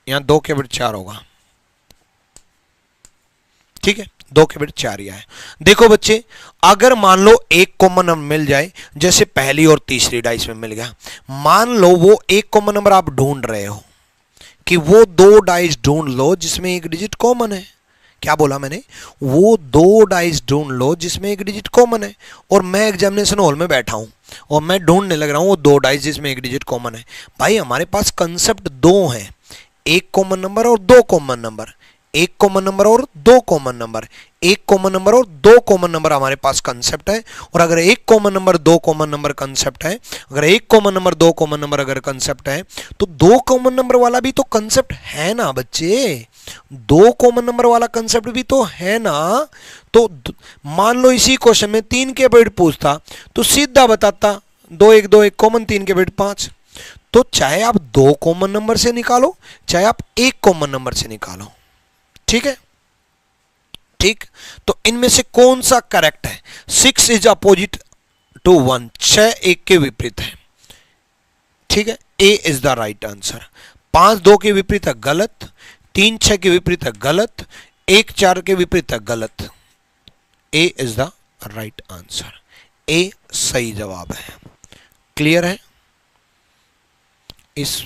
यहां 2 के बिट 4 होगा, ठीक है, 2 के बिट 4 ही आया। देखो बच्चे, अगर मान लो एक कॉमन नंबर मिल जाए, जैसे पहली और तीसरी डाइस में मिल गया, मान लो वो एक कॉमन नंबर आप ढूंढ रहे हो कि वो 2 डाइस ढूंढ लो जिसमें एक डिजिट कॉमन है। क्या बोला मैंने? वो 2 डाइस ढूंढ लो जिसमें एक डिजिट कॉमन है। और मैं एग्जामिनेशन हॉल में बैठा हूं और मैं ढूंढने लग रहा हूं वो 2 डाइस जिसमें एक डिजिट कॉमन है। भाई हमारे पास कंसेप्ट 2 है, एक कॉमन नंबर और 2 कॉमन नंबर, एक कॉमन नंबर और 2 कॉमन नंबर, एक कॉमन नंबर और 2 कॉमन नंबर हमारे पास कंसेप्ट है। और अगर एक common number 2 common number concept है, अगर एक कॉमन नंबर 2 कॉमन नंबर अगर कंसेप्ट है, तो 2 कॉमन नंबर वाला भी तो कंसेप्ट है ना बच्चे, 2 कॉमन नंबर वाला कंसेप्ट भी तो है ना। तो मान लो इसी क्वेश्चन में 3 के बिट पूछता तो सीधा बताता 2 1 कॉमन, 3 के बिट 5। तो चाहे आप 2 कॉमन नंबर से निकालो, चाहे आप एक कॉमन नंबर से निकालो, ठीक है, ठीक। तो इनमें से कौन सा करेक्ट है? 6 इज अपोजिट टू 1, 6 1 के विपरीत है, ठीक है, ए इज द राइट आंसर। 5 2 के विपरीत है गलत, 3 6 के विपरीत है गलत, 1 4 के विपरीत है गलत। ए इज द राइट आंसर, ए सही जवाब है। क्लियर है? इस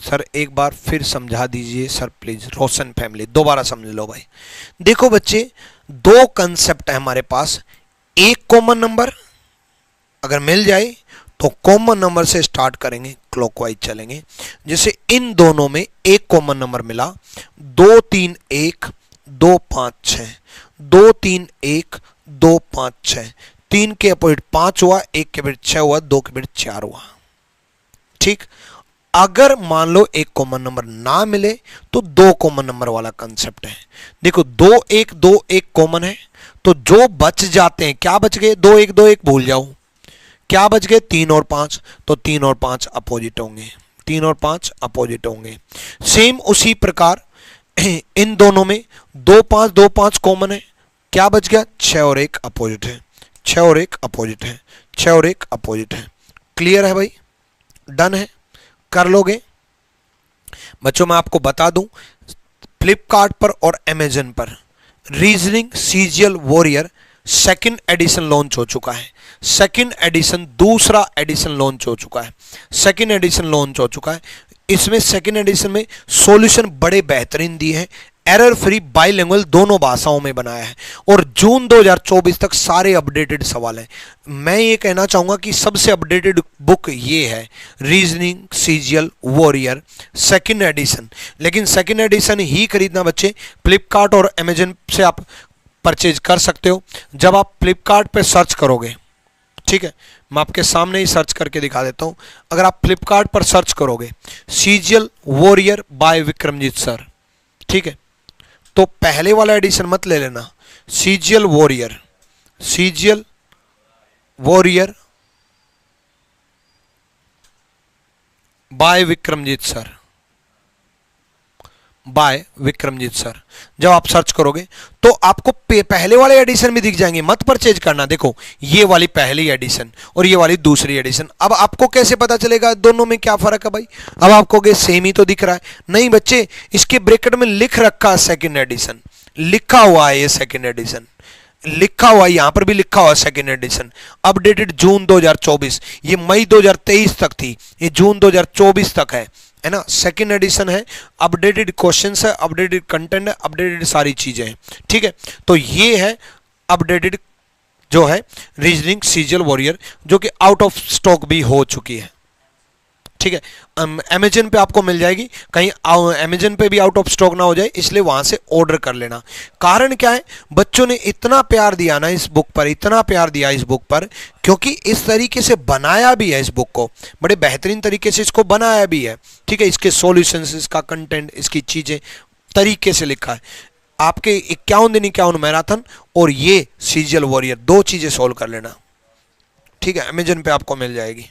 सर एक बार फिर समझा दीजिए सर प्लीज, रोशन फैमिली दोबारा समझ लो भाई। देखो बच्चे, 2 कंसेप्ट है हमारे पास। एक कॉमन नंबर अगर मिल जाए तो कॉमन नंबर से स्टार्ट करेंगे, क्लॉकवाइज चलेंगे। जैसे इन दोनों में एक कॉमन नंबर मिला, 2 3 1 2 5 6, 2 3 1 2 5 6, 3 के अपोजिट 5 हुआ, 1 के बिट 6 हुआ, 2 के बिट 4 हुआ, ठीक। अगर मान लो एक कॉमन नंबर ना मिले तो 2 कॉमन नंबर वाला कंसेप्ट है। देखो 2 1 कॉमन है, तो जो बच जाते हैं, क्या बच गए? 2 1 भूल जाओ, क्या बच गए? 3 और 5, तो 3 और 5 अपोजिट होंगे, 3 और 5 अपोजिट होंगे। सेम उसी प्रकार इन दोनों में 2 5 कॉमन है, क्या बच गया? 6 और 1 अपोजिट है, 6 और 1 अपोजिट है, 6 और 1 अपोजिट है। क्लियर है भाई? डन है? कर लोगे बच्चों? मैं आपको बता दूं, फ्लिपकार्ट पर और अमेजन पर reasoning CGL warrior second edition launch हो चुका है। सेकंड एडिशन, दूसरा एडिशन लॉन्च हो चुका है, सेकंड एडिशन लॉन्च हो चुका है। इसमें सेकंड एडिशन में सॉल्यूशन बड़े बेहतरीन दिए हैं, एरर फ्री, बाइलिंगुअल दोनों भाषाओं में बनाया है, और जून 2024 तक सारे अपडेटेड सवाल हैं। मैं ये कहना चाहूंगा कि सबसे अपडेटेड बुक ये है, reasoning CGL warrior second edition. लेकिन सेकंड एडिशन ही खरीदना बच्चे, फ्लिपकार्ट और अमेजन से आप परचेज कर सकते हो। जब आप फ्लिपकार्ट पे सर्च करोगे, ठीक है, मैं आपके सामने ही सर्च करके दिखा देता हूं। अगर आप फ्लिपकार्ट पर सर्च करोगे CGL warrior by Vikramjeet sir, ठीक है, तो पहले वाला एडिशन मत ले लेना, CGL warrior, CGL warrior by Vikramjeet sir, by Vikramjeet sir. जब आप सर्च करोगे तो आपको पहले वाले एडिशन भी दिख जाएंगे, मत परचेज करना। देखो ये वाली पहली एडिशन और ये वाली दूसरी एडिशन। अब आपको कैसे पता चलेगा दोनों में क्या फर्क है भाई? अब आपको सेम ही तो दिख रहा है। नहीं बच्चे, इसके ब्रैकेट में लिख रखा है सेकंड एडिशन, लिखा हुआ है ये सेकंड एडिशन, लिखा हुआ है, यहां पर भी लिखा हुआ है सेकंड एडिशन, अपडेटेड जून 2024। ये मई 2023 तक थी, ये जून 2024 तक है ना। सेकंड एडिशन है, अपडेटेड क्वेश्चंस है, अपडेटेड कंटेंट है, अपडेटेड सारी चीजें हैं, ठीक है। तो ये है अपडेटेड जो है रीजनिंग सीजीएल वॉरियर, जो कि आउट ऑफ स्टॉक भी हो चुकी है। ठीक है, अमेजन पे आपको मिल जाएगी, कहीं अमेजन पे भी आउट ऑफ स्टॉक ना हो जाए, इसलिए वहां से ऑर्डर कर लेना। कारण क्या है, बच्चों ने इतना प्यार दिया ना इस बुक पर, इतना प्यार दिया इस बुक पर, क्योंकि इस तरीके से बनाया भी है इस बुक को, बड़े बेहतरीन तरीके से इसको बनाया भी है। ठीक है, इसके सॉल्यूशंस, इसका कंटेंट, इसकी चीजें तरीके से लिखा है। आपके 51 दिन 51 मैराथन और ये सीरियल वॉरियर, दो चीजें सोल्व कर लेना। ठीक है, अमेजन पे आपको मिल जाएगी।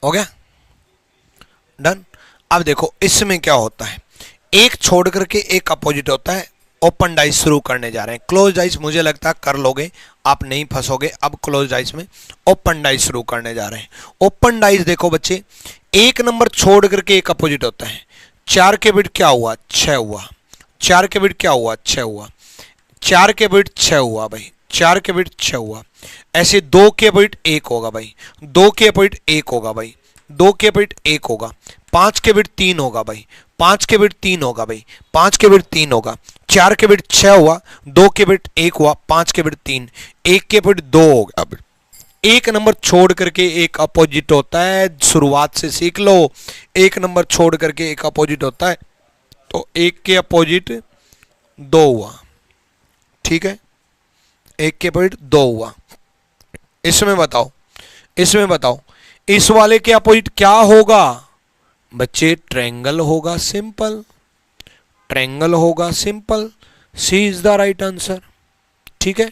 हो गया, डन। अब देखो इसमें क्या होता है, एक छोड़ करके एक अपोजिट होता है। ओपन डाइस शुरू करने जा रहे हैं, क्लोज डाइस मुझे लगता है कर लोगे, आप नहीं फंसोगे। अब क्लोज डाइस में ओपन डाइस शुरू करने जा रहे हैं। ओपन डाइस देखो बच्चे, एक नंबर छोड़ करके एक अपोजिट होता है। 4 के बिट क्या हुआ, 6 हुआ। 4 के बिट क्या हुआ, 6 हुआ। 4 के बिट 6 हुआ भाई, 4 के बिट 6 हुआ। ऐसे 2 के बिट 1 होगा भाई, 2 के बिट 1 होगा भाई, 2 के बिट 1 होगा। 5 के बिट 3 होगा भाई, 5 के बिट 3 होगा भाई, 5 के बिट 3 होगा। 4 के बिट 6 हुआ, 2 के बिट 1 हुआ, 5 के बिट 3, 1 के बिट 2 होगा। अब एक नंबर छोड़ करके एक अपोजिट होता है, शुरुआत से सीख लो। एक नंबर छोड़ करके एक अपोजिट होता है, तो एक के अपोजिट 2 हुआ। ठीक है, एक के अपोजिट 2 हुआ। इसमें बताओ, इसमें बताओ इस वाले के अपोजिट क्या होगा बच्चे, ट्रायंगल होगा, सिंपल ट्रायंगल होगा, simple. C is the right answer. ठीक है,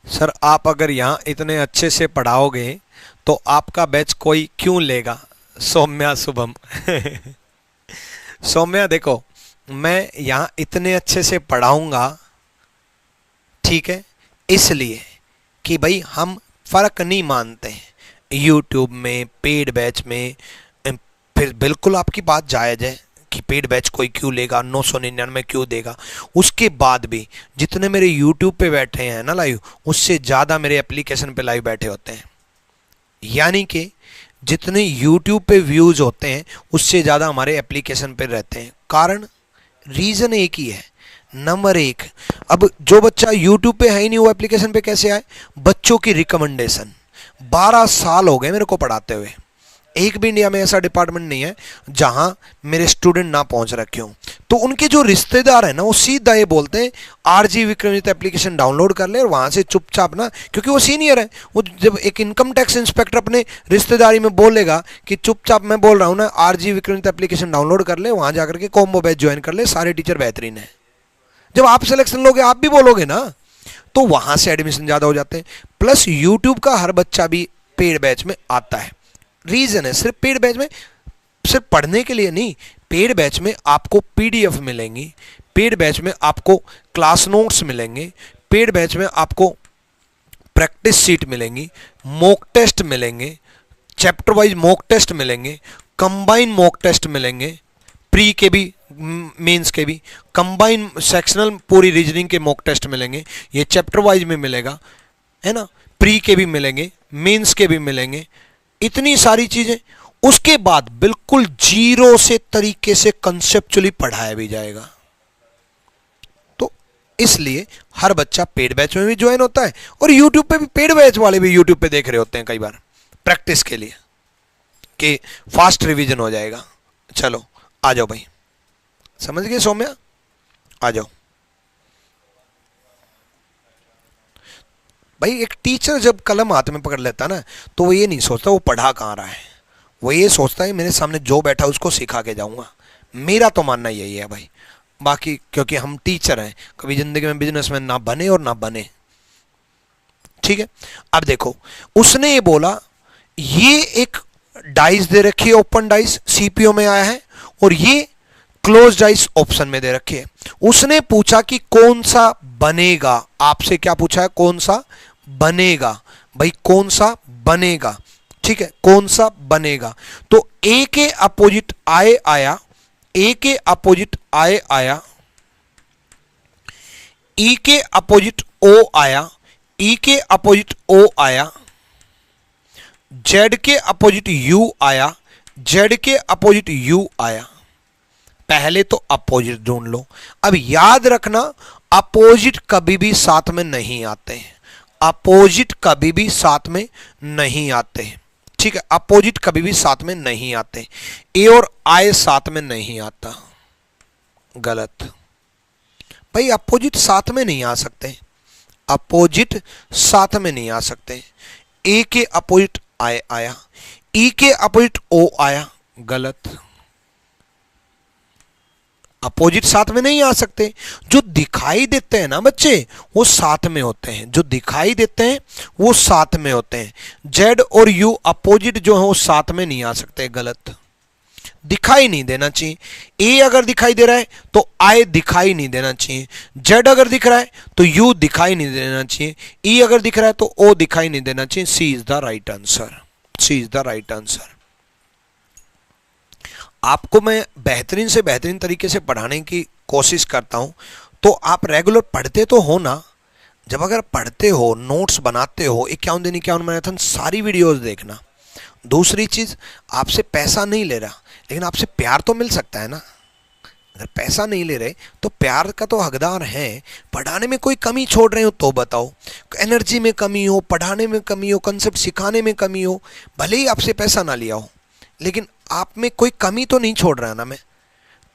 सर आप अगर यहां इतने अच्छे से पढ़ाओगे तो आपका बैच कोई क्यों लेगा। सौम्या शुभम सौम्या देखो, मैं यहां इतने अच्छे से पढ़ाऊंगा, ठीक है, इसलिए कि भाई हम फर्क नहीं मानते हैं यूट्यूब में, पेड बैच में। फिर बिल्कुल आपकी बात जायज़ है कि पेड बैच कोई क्यों लेगा, 999 क्यों देगा। उसके बाद भी जितने मेरे यूट्यूब पे बैठे हैं ना लाइव, उससे ज़्यादा मेरे एप्लीकेशन पे लाइव बैठे होते हैं। यानी कि जितने यूट्यूब पे व्यूज़ होते हैं उससे ज़्यादा हमारे एप्लीकेशन पे रहते हैं। कारण, रीज़न एक ही है। नंबर एक, अब जो बच्चा यूट्यूब पे है ही नहीं वो एप्लीकेशन पे कैसे आए, बच्चों की रिकमेंडेशन। 12 साल हो गए मेरे को पढ़ाते हुए, एक भी इंडिया में ऐसा डिपार्टमेंट नहीं है जहां मेरे स्टूडेंट ना पहुंच रखे हों। तो उनके जो रिश्तेदार हैं ना, वो सीधा ये बोलते हैं आरजी विक्रमित एप्लीकेशन डाउनलोड कर ले और वहां से चुपचाप ना, क्योंकि वो सीनियर है, वो जब एक इनकम टैक्स इंस्पेक्टर अपने रिश्तेदारी में बोलेगा कि चुपचाप मैं बोल रहा हूँ ना आरजी विक्रमित एप्लीकेशन डाउनलोड कर ले, वहां जाकर के कॉम्बो बैच ज्वाइन कर ले, सारे टीचर बेहतरीन है। जब आप सिलेक्शन लोगे आप भी बोलोगे ना, तो वहां से एडमिशन ज्यादा हो जाते हैं। प्लस यूट्यूब का हर बच्चा भी पेड बैच में आता है। रीजन है सिर्फ पेड बैच में, सिर्फ पढ़ने के लिए नहीं, पेड बैच में आपको पीडीएफ मिलेंगी, पेड बैच में आपको क्लास नोट्स मिलेंगे, पेड बैच में आपको प्रैक्टिस सीट मिलेंगी, मॉक टेस्ट मिलेंगे, चैप्टर वाइज मॉक टेस्ट मिलेंगे, कंबाइन मॉक टेस्ट मिलेंगे, प्री के भी मेंस के भी, कंबाइन सेक्शनल पूरी रीजनिंग के मॉक टेस्ट मिलेंगे। ये चैप्टर वाइज में मिलेगा, है ना, प्री के भी मिलेंगे, मेंस के भी मिलेंगे, इतनी सारी चीजें। उसके बाद बिल्कुल जीरो से तरीके से कंसेप्चुअली पढ़ाया भी जाएगा। तो इसलिए हर बच्चा पेड बैच में भी ज्वाइन होता है और यूट्यूब पे भी, पेड बैच वाले भी यूट्यूब पे देख रहे होते हैं कई बार प्रैक्टिस के लिए कि फास्ट रिवीजन हो जाएगा। चलो आ जाओ भाई, समझ गए सौम्या, आ जाओ। भाई एक टीचर जब कलम हाथ में पकड़ लेता ना, तो वो ये नहीं सोचता वो पढ़ा कहाँ रहा है, वो ये सोचता है मेरे सामने जो बैठा उसको सिखा के जाऊंगा। मेरा तो मानना यही है भाई। बाकी क्योंकि हम टीचर हैं, कभी जिंदगी में बिजनेसमैन ना बने और ना बने। ठीक है, अब देखो उसने ये बोला, ये एक डाइस दे रखी है, ओपन डाइस सीपीओ में आया है, और ये क्लोज डाइस ऑप्शन में दे रखी है। उसने पूछा कि कौन सा बनेगा, आपसे क्या पूछा है, कौन सा बनेगा, भाई कौन सा बनेगा। ठीक है, कौन सा बनेगा, तो ए के अपोजिट आए आया, ए के अपोजिट आए आया, ई के अपोजिट ओ आया, ई के अपोजिट ओ आया, जेड के अपोजिट यू आया, जेड के अपोजिट यू आया। पहले तो अपोजिट ढूंढ लो। अब याद रखना, अपोजिट कभी भी साथ में नहीं आते हैं, अपोजिट कभी भी साथ में नहीं आते हैं। ठीक है, अपोजिट कभी भी साथ में नहीं आते। ए और आई साथ में नहीं आता, गलत। भाई अपोजिट साथ में नहीं आ सकते, अपोजिट साथ में नहीं आ सकते। ए के अपोजिट आई आया, ई के अपोजिट ओ आया, गलत। अपोजिट साथ में नहीं आ सकते। जो दिखाई देते हैं ना बच्चे, वो साथ में होते हैं, जो दिखाई देते हैं वो साथ में होते हैं। जेड और यू अपोजिट जो है वो साथ में नहीं आ सकते, गलत। दिखाई नहीं देना चाहिए। ए अगर दिखाई दे रहा है तो आई दिखाई नहीं देना चाहिए, जेड अगर दिख रहा है तो यू दिखाई नहीं देना चाहिए, ई अगर दिख रहा है तो ओ दिखाई नहीं देना चाहिए। C is the right answer, C is the right answer. आपको मैं बेहतरीन से बेहतरीन तरीके से पढ़ाने की कोशिश करता हूं, तो आप रेगुलर पढ़ते तो हो ना। जब अगर पढ़ते हो, नोट्स बनाते हो, 51 दिन 51 मैराथन सारी वीडियोस देखना। दूसरी चीज, आपसे पैसा नहीं ले रहा, लेकिन आपसे प्यार तो मिल सकता है ना। अगर पैसा नहीं ले रहे तो प्यार का तो हकदार है। पढ़ाने में कोई कमी छोड़ रहे हो तो बताओ, एनर्जी में कमी हो, पढ़ाने में कमी हो, कंसेप्ट सिखाने में कमी हो, भले ही आपसे पैसा ना लिया हो, लेकिन आप में कोई कमी तो नहीं छोड़ रहा ना मैं।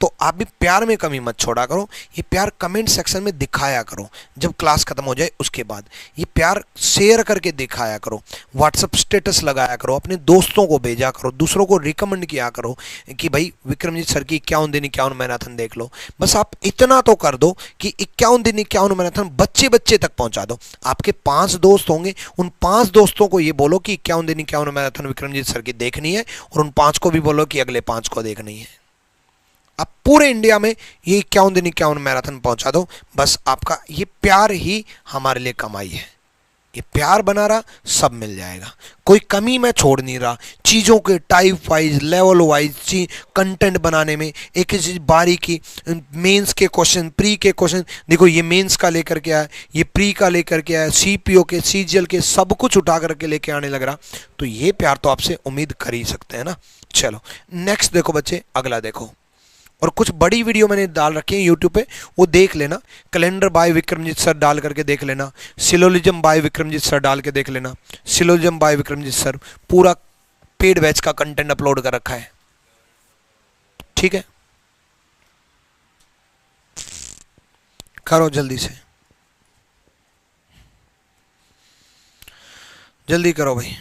तो आप भी प्यार में कमी मत छोड़ा करो। ये प्यार कमेंट सेक्शन में दिखाया करो, जब क्लास खत्म हो जाए उसके बाद ये प्यार शेयर करके दिखाया करो, व्हाट्सएप स्टेटस लगाया करो, अपने दोस्तों को भेजा करो, दूसरों को रिकमेंड किया करो कि भाई विक्रमजीत सर की 51 दिन 51 मैराथन देख लो। बस आप इतना तो कर दो कि 51 दिन 51 मैराथन बच्चे बच्चे तक पहुंचा दो। आपके 5 दोस्त होंगे, उन 5 दोस्तों को ये बोलो कि 51 दिन 51 मैराथन विक्रमजीत सर की देखनी है, और उन 5 को भी बोलो कि अगले 5 को देखनी है। आप पूरे इंडिया में ये 51 दिन 51 मैराथन पहुंचा दो। बस आपका ये प्यार ही हमारे लिए कमाई है। ये प्यार बना रहा, सब मिल जाएगा। कोई कमी मैं छोड़ नहीं रहा, चीज़ों के type wise, level wise, content बनाने में एक एक चीज़ बारीकी। मेंस के क्वेश्चन, प्री के क्वेश्चन, देखो ये मेंस का लेकर के आया, ये प्री का लेकर के आया, सीपीओ के, सीजीएल के, सब कुछ उठा करके लेके आने लग रहा। तो ये प्यार तो आपसे उम्मीद कर ही सकते हैं ना। चलो नेक्स्ट देखो बच्चे, अगला देखो। और कुछ बड़ी वीडियो मैंने डाल रखी है यूट्यूब पे, वो देख लेना। कैलेंडर बाय विक्रमजीत सर डाल करके देख लेना, सिलोजिज्म बाय विक्रमजीत सर डाल के देख लेना। सिलोजिज्म बाय विक्रमजीत सर पूरा पेड बैच का कंटेंट अपलोड कर रखा है। ठीक है, करो जल्दी से, जल्दी करो भाई।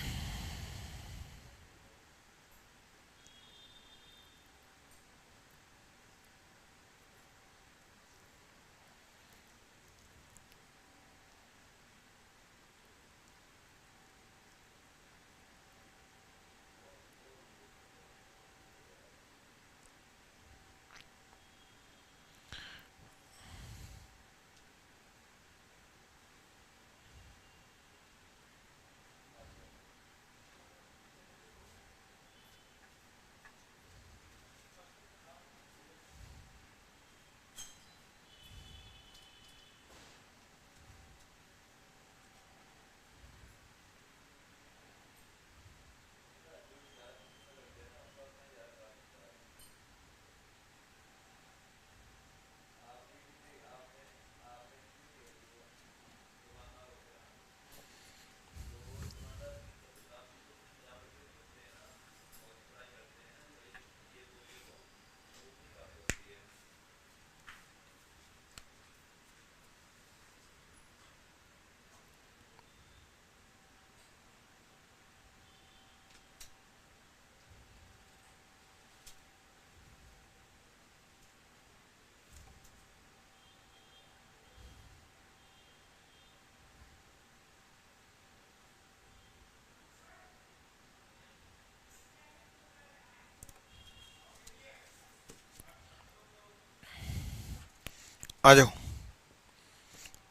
आ जाओ।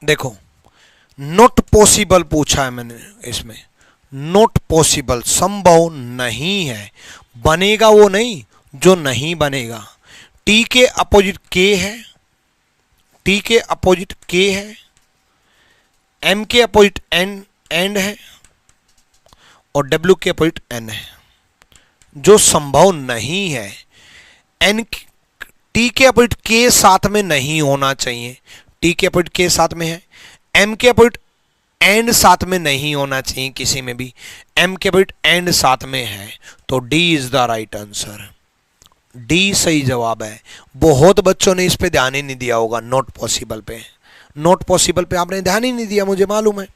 देखो नॉट पॉसिबल पूछा है मैंने इसमें, नॉट पॉसिबल संभव नहीं है, बनेगा वो नहीं जो नहीं बनेगा। टी के अपोजिट के है, टी के अपोजिट के है, एम के अपोजिट एन एंड है, और डब्ल्यू के अपोजिट एन है। जो संभव नहीं है, एन टी के अपोजिट के साथ में नहीं होना चाहिए, टी के अपोजिट के साथ में है, एम के अपोजिट एंड साथ में नहीं होना चाहिए किसी में भी, एम के अपोजिट एंड साथ में है, तो D is the right answer, D सही जवाब है। बहुत बच्चों ने इस पे ध्यान ही नहीं दिया होगा, नॉट पॉसिबल पे, नॉट पॉसिबल पे आपने ध्यान ही नहीं दिया, मुझे मालूम है,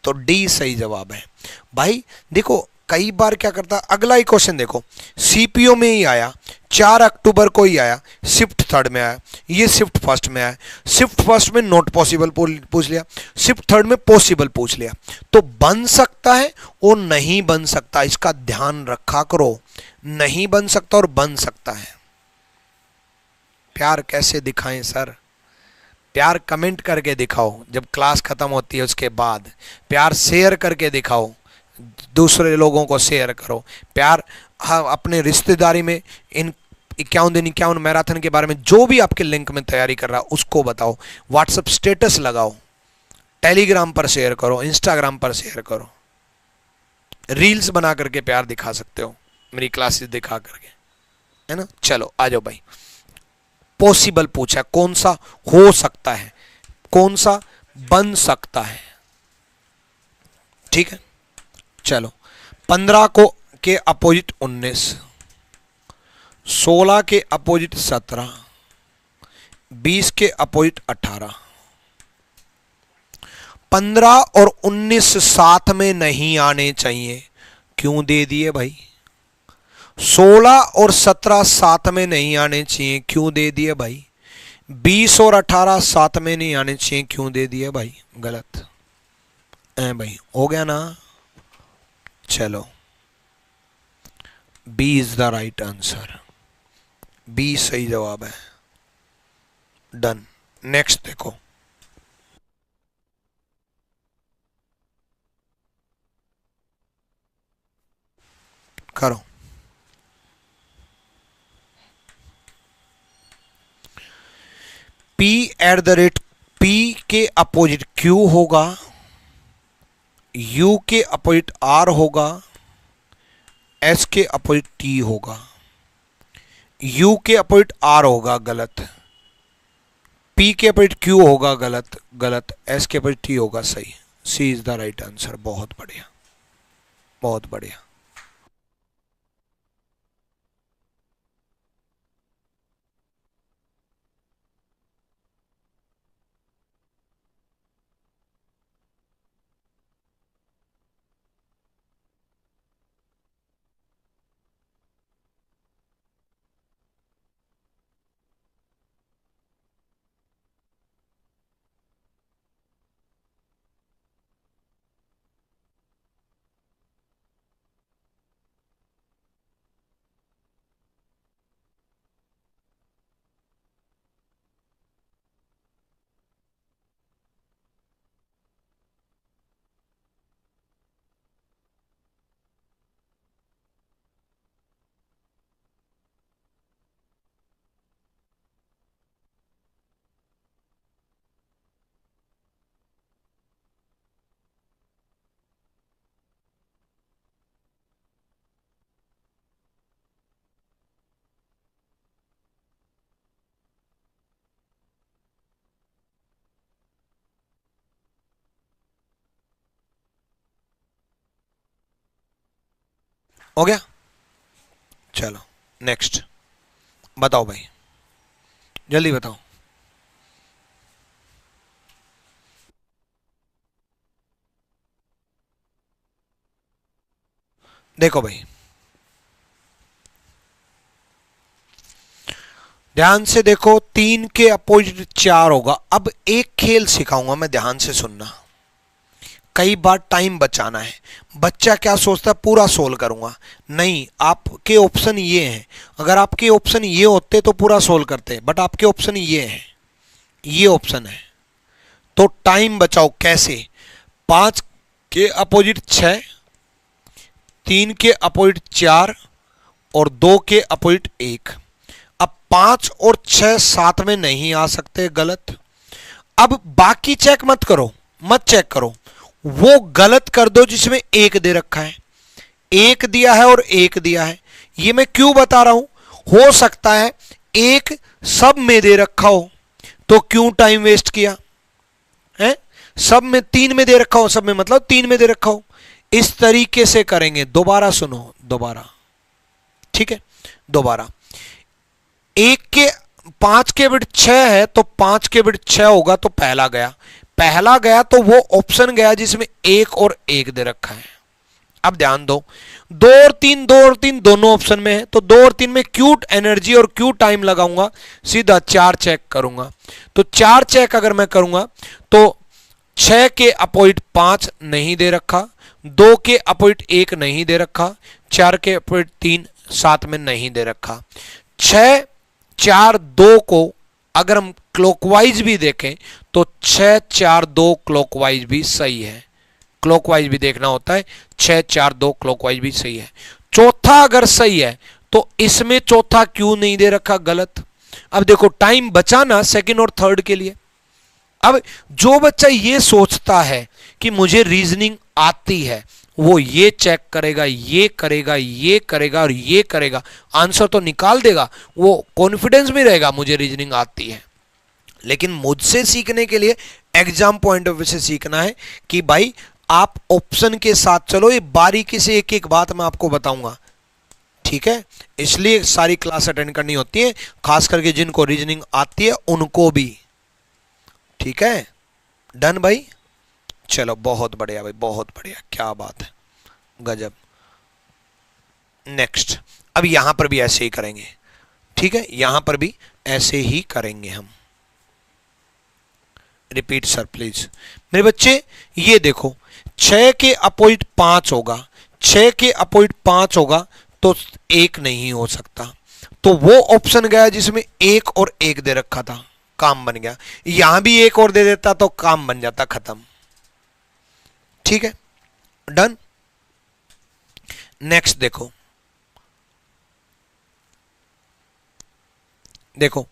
तो डी सही जवाब है। भाई देखो कई बार क्या करता, अगला ही क्वेश्चन देखो, सीपीओ में ही आया, 4 अक्टूबर को ही आया, शिफ्ट थर्ड में आया, ये शिफ्ट फर्स्ट में आया, शिफ्ट फर्स्ट में नॉट पॉसिबल पूछ लिया, शिफ्ट थर्ड में पॉसिबल पूछ लिया, तो बन सकता है और नहीं बन सकता, इसका ध्यान रखा करो, नहीं बन सकता और बन सकता है। प्यार कैसे दिखाएं सर? प्यार कमेंट करके दिखाओ, जब क्लास खत्म होती है उसके बाद प्यार शेयर करके दिखाओ, दूसरे लोगों को शेयर करो प्यार। हाँ, अपने रिश्तेदारी में इन 51 दिन 51 मैराथन के बारे में जो भी आपके लिंक में तैयारी कर रहा है उसको बताओ, व्हाट्सएप स्टेटस लगाओ, टेलीग्राम पर शेयर करो, इंस्टाग्राम पर शेयर करो, रील्स बना करके प्यार दिखा सकते हो, मेरी क्लासेस दिखा करके, है ना। चलो आ जाओ भाई, पॉसिबल पूछा, कौन सा हो सकता है, कौन सा बन सकता है, ठीक है। चलो 15 को के अपोजिट 19, 16 के अपोजिट 17, 20 के अपोजिट 18, 15 और 19 साथ में नहीं आने चाहिए, क्यों दे दिए भाई? 16 और 17 साथ में नहीं आने चाहिए, क्यों दे दिए भाई? 20 और 18 साथ में नहीं आने चाहिए, क्यों दे दिए भाई? गलत है भाई, हो गया ना। चलो B is the right answer, B सही जवाब है, डन। नेक्स्ट देखो, करो। P at the rate P के अपोजिट Q होगा, U के अपोजिट R होगा, S के अपोजिट T होगा। U के अपोजिट R होगा, गलत। P के अपोजिट Q होगा, गलत गलत। S के अपोजिट T होगा, सही। C is the right answer, बहुत बढ़िया बहुत बढ़िया। हो गया। चलो नेक्स्ट बताओ भाई, जल्दी बताओ। देखो भाई ध्यान से देखो, 3 के अपोजिट 4 होगा। अब एक खेल सिखाऊंगा मैं, ध्यान से सुनना। कई बार टाइम बचाना है, बच्चा क्या सोचता है पूरा सोल्व करूंगा, नहीं, आपके ऑप्शन ये हैं। अगर आपके ऑप्शन ये होते तो पूरा सोल्व करते, बट आपके ऑप्शन ये हैं, ये ऑप्शन है। तो टाइम बचाओ कैसे? 5 के अपोजिट 6, 3 के अपोजिट 4 और 2 के अपोजिट 1। अब 5 और 6 साथ में नहीं आ सकते, गलत। अब बाकी चेक मत करो, मत चेक करो, वो गलत कर दो जिसमें 1 दे रखा है। 1 दिया है और 1 दिया है। ये मैं क्यों बता रहा हूं? हो सकता है 1 सब में दे रखा हो, तो क्यों टाइम वेस्ट किया है? सब में 3 में दे रखा हो, सब में मतलब 3 में दे रखा हो। इस तरीके से करेंगे। दोबारा सुनो, दोबारा, ठीक है, दोबारा। 5 के बिट 6 है तो 5 के बिट 6 होगा तो पहला गया, पहला गया तो वो ऑप्शन गया जिसमें 1 और 1 दे रखा है। अब ध्यान दो, 2 और 3, 2 और 3 दोनों ऑप्शन में है, तो 2 और 3 में क्यू एनर्जी और क्यू टाइम लगाऊंगा, सीधा 4 चेक करूंगा। तो 4 चेक अगर मैं करूंगा तो 6 के अपोजिट 5 नहीं दे रखा, 2 के अपोजिट 1 नहीं दे रखा, 4 के अपोजिट 3 साथ में नहीं दे रखा। 6, 4, 2 को अगर हम क्लॉकवाइज भी देखें तो 6, 4, 2 क्लॉकवाइज भी सही है। क्लॉकवाइज भी देखना होता है, 6, 4, 2 क्लॉकवाइज भी सही है। चौथा अगर सही है तो इसमें चौथा क्यों नहीं दे रखा, गलत। अब देखो टाइम बचाना सेकंड और थर्ड के लिए। अब जो बच्चा ये सोचता है कि मुझे रीजनिंग आती है, वो ये चेक करेगा, ये करेगा, ये करेगा और ये करेगा, आंसर तो निकाल देगा, वो कॉन्फिडेंस में रहेगा मुझे रीजनिंग आती है। लेकिन मुझसे सीखने के लिए एग्जाम पॉइंट ऑफ व्यू से सीखना है कि भाई आप ऑप्शन के साथ चलो। ये बारीकी से एक एक बात मैं आपको बताऊंगा, ठीक है? इसलिए सारी क्लास अटेंड करनी होती है, खास करके जिनको रीजनिंग आती है उनको भी, ठीक है? डन भाई? चलो बहुत बढ़िया भाई, बहुत बढ़िया, क्या बात है, गजब। नेक्स्ट, अब यहां पर भी ऐसे ही करेंगे, ठीक है? यहां पर भी ऐसे ही करेंगे हम। Repeat sir please. मेरे बच्चे ये देखो, 6 के अपोजिट 5 होगा, 6 के अपोजिट 5 होगा तो 1 नहीं हो सकता, तो वो ऑप्शन गया जिसमें 1 और 1 दे रखा था, काम बन गया। यहां भी 1 और दे देता तो काम बन जाता, खत्म, ठीक है? डन। नेक्स्ट देखो, देखो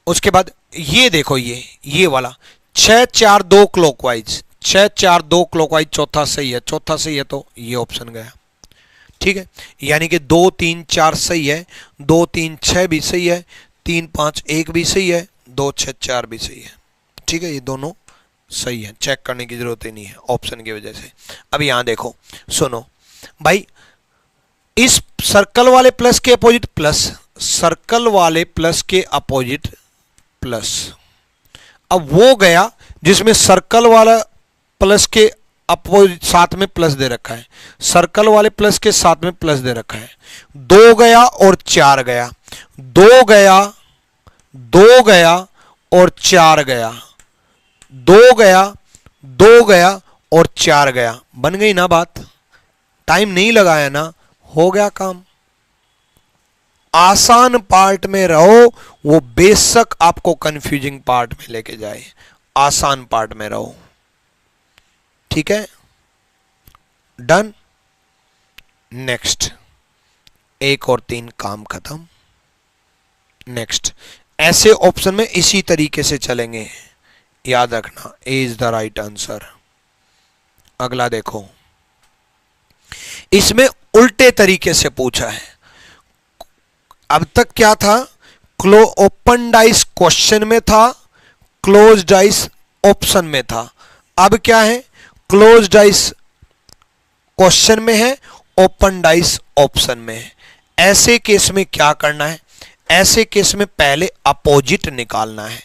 उसके बाद ये देखो, ये वाला 6, 4, 2 क्लॉकवाइज, 6, 4, 2 क्लॉकवाइज चौथा सही है, चौथा सही है तो ये ऑप्शन गया, ठीक है? यानी कि 2, 3, 4 सही है, 2, 3, 6 भी सही है, 3, 5, 1 भी सही है, 2, 6, 4 भी सही है, ठीक है? ये दोनों सही है, चेक करने की जरूरत ही नहीं है ऑप्शन की वजह से। अब यहां देखो, सुनो भाई, इस सर्कल वाले प्लस के अपोजिट प्लस, सर्कल वाले प्लस के अपोजिट प्लस। अब वो गया जिसमें सर्कल वाला प्लस के अपोजिट साथ में प्लस दे रखा है, सर्कल वाले प्लस के साथ में प्लस दे रखा है। 2 गया और 4 गया, 2 गया, 2 गया और 4 गया, 2 गया, 2 गया और 4 गया। बन गई ना बात? टाइम नहीं लगाया ना, हो गया काम। आसान पार्ट में रहो, वो बेशक आपको कंफ्यूजिंग पार्ट में लेके जाए, आसान पार्ट में रहो, ठीक है? डन। नेक्स्ट, 1 और 3 काम खत्म। नेक्स्ट, ऐसे ऑप्शन में इसी तरीके से चलेंगे, याद रखना, ए इज द राइट आंसर। अगला देखो, इसमें उल्टे तरीके से पूछा है। अब तक क्या था? ओपन डाइस क्वेश्चन में था, क्लोज डाइस ऑप्शन में था। अब क्या है? क्लोज डाइस क्वेश्चन में है, ओपन डाइस ऑप्शन में है। ऐसे केस में क्या करना है? ऐसे केस में पहले अपोजिट निकालना है,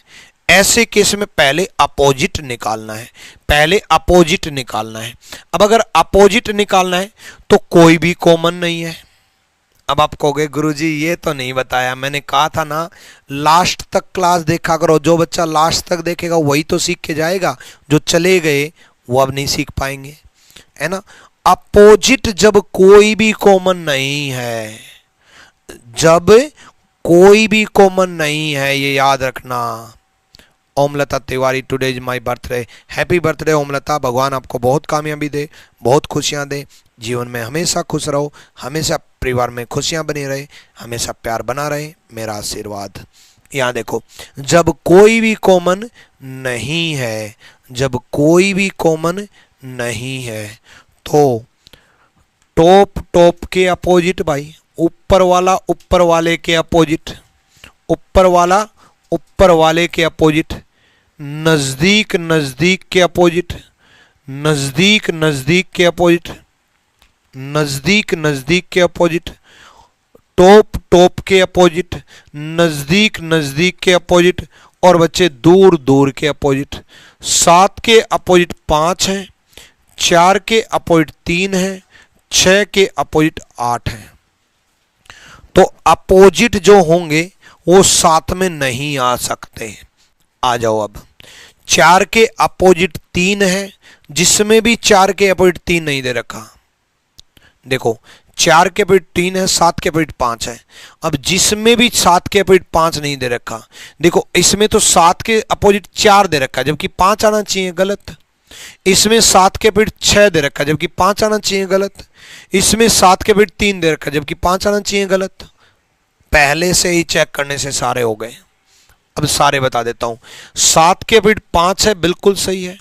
ऐसे केस में पहले अपोजिट निकालना है, पहले अपोजिट निकालना है। अब अगर अपोजिट निकालना है तो कोई भी कॉमन नहीं है। अब आप कहोगे गुरुजी ये तो नहीं बताया, मैंने कहा था ना लास्ट तक क्लास देखा करो, जो बच्चा लास्ट तक देखेगा वही तो सीख के जाएगा, जो चले गए वो अब नहीं सीख पाएंगे, है ना? अपोजिट जब कोई भी कॉमन नहीं है, जब कोई भी कॉमन नहीं है, ये याद रखना, Omlata Tiwari, today is my birthday. Happy birthday Omlata, भगवान आपको बहुत कामयाबी दे, बहुत खुशियाँ दे, जीवन में हमेशा खुश रहो, हमेशा परिवार में खुशियाँ बनी रहे, हमेशा प्यार बना रहे, मेरा आशीर्वाद। यहाँ देखो, जब कोई भी कॉमन नहीं है, जब कोई भी कॉमन नहीं है तो टॉप टॉप के अपोजिट भाई, ऊपर वाला ऊपर वाले के अपोजिट, ऊपर वाला ऊपर वाले के अपोजिट, नजदीक नजदीक के अपोजिट, नजदीक नजदीक के अपोजिट, नजदीक नजदीक के अपोजिट, टॉप टॉप के अपोजिट, नजदीक नजदीक के अपोजिट, और बच्चे दूर दूर के अपोजिट। 7 के अपोजिट 5 है, 4 के अपोजिट 3 है, 6 के अपोजिट 8 है। तो अपोजिट जो होंगे वो साथ में नहीं आ सकते। आ जाओ अब, 4 के अपोजिट 3 है, जिसमें भी 4 के अपोजिट 3 नहीं दे रखा। देखो 4 के अपोजिट 3 है, 7 के अपोजिट 5 है। अब जिसमें भी 7 के अपोजिट 5 नहीं दे रखा, देखो इसमें तो 7 के अपोजिट 4 दे रखा जबकि 5 आना चाहिए, गलत। इसमें 7 के अपोजिट 6 दे रखा जबकि 5 आना चाहिए, गलत। इसमें 7 के अपोजिट 3 दे रखा जबकि 5 आना चाहिए, गलत। पहले से ही चेक करने से सारे हो गए। अब सारे बता देता हूं। 7 के अपोजिट 5 है, बिल्कुल सही है।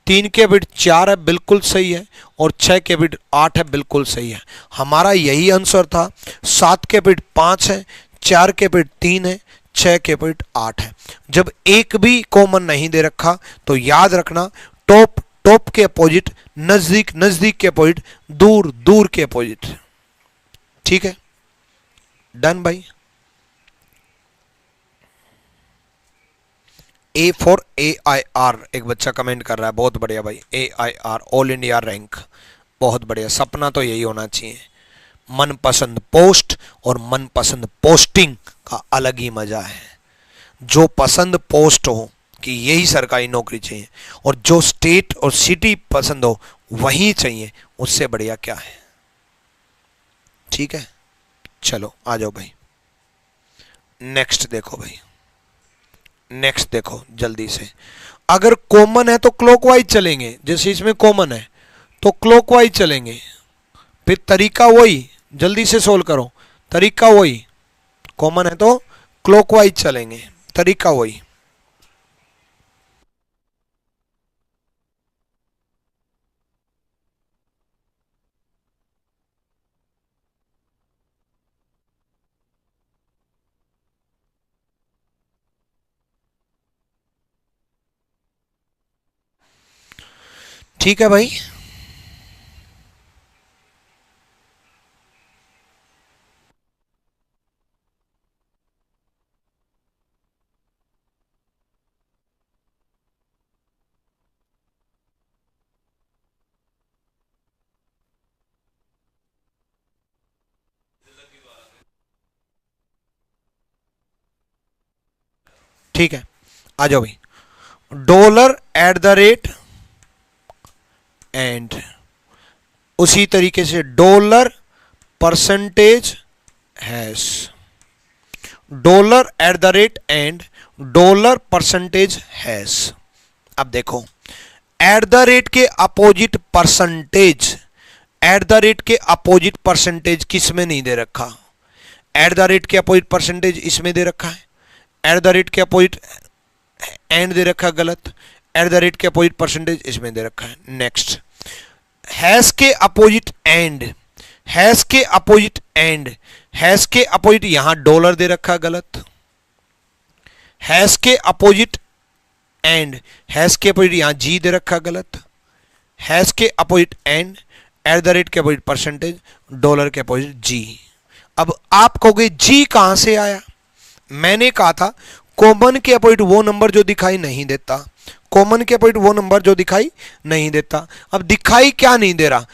3 के अपोजिट 4 है, बिल्कुल सही है। और 6 के अपोजिट 8 है, बिल्कुल सही है। हमारा यही आंसर था। 7 के अपोजिट 5 है, 4 के अपोजिट 3 है, 6 के अपोजिट 8 है। जब एक भी कॉमन नहीं दे रखा तो याद रखना टॉप टॉप के अपोजिट, नजदीक नजदीक के अपोजिट, दूर दूर के अपोजिट। ठीक है, डन भाई। ए फॉर AIR, एक बच्चा कमेंट कर रहा है, बहुत बढ़िया भाई। AIR ऑल इंडिया रैंक, बहुत बढ़िया। सपना तो यही होना चाहिए। मनपसंद पोस्ट और मनपसंद पोस्टिंग का अलग ही मजा है। जो पसंद पोस्ट हो कि यही सरकारी नौकरी चाहिए, और जो स्टेट और सिटी पसंद हो वही चाहिए, उससे बढ़िया क्या है। ठीक है, चलो आ जाओ भाई। नेक्स्ट देखो भाई, नेक्स्ट देखो जल्दी से। अगर कॉमन है तो क्लॉकवाइज चलेंगे, जैसे इसमें कॉमन है तो क्लॉकवाइज चलेंगे। फिर तरीका वही, जल्दी से सोल्व करो। तरीका वही, कॉमन है तो क्लॉकवाइज चलेंगे, तरीका वही। ठीक है भाई, ठीक है, आ जाओ भाई। Dollar at the rate and उसी तरीके से dollar percentage hash, dollar at the rate and dollar percentage hash. अब देखो, एट द रेट के opposite percentage, eight the rate के अपोजिट परसेंटेज किस में नहीं दे रखा। एट द रेट के अपोजिट परसेंटेज इसमें दे रखा है। एट द रेट के अपोजिट एंड दे रखा है, गलत। एट द रेट के अपोजिट परसेंटेज इसमें दे रखा है। नेक्स्ट, हैश के अपोजिट एंड, हैश के अपोजिट एंड, हैश के अपोजिट यहां डॉलर दे रखा है, गलत। हैश के अपोजिट एंड, हैश के अपोजिट यहां जी दे रखा है, गलत। हैश के opposite and, at the rate के अपोजिट परसेंटेज, डॉलर के अपोजिट जी। अब आप कहोगे जी कहां से आया। मैंने कहा था कॉमन के अपोजिट वो नंबर जो दिखाई नहीं देता, कॉमन के अपोजिट वो नंबर जो दिखाई नहीं देता। अब दिखाई क्या नहीं दे रहा,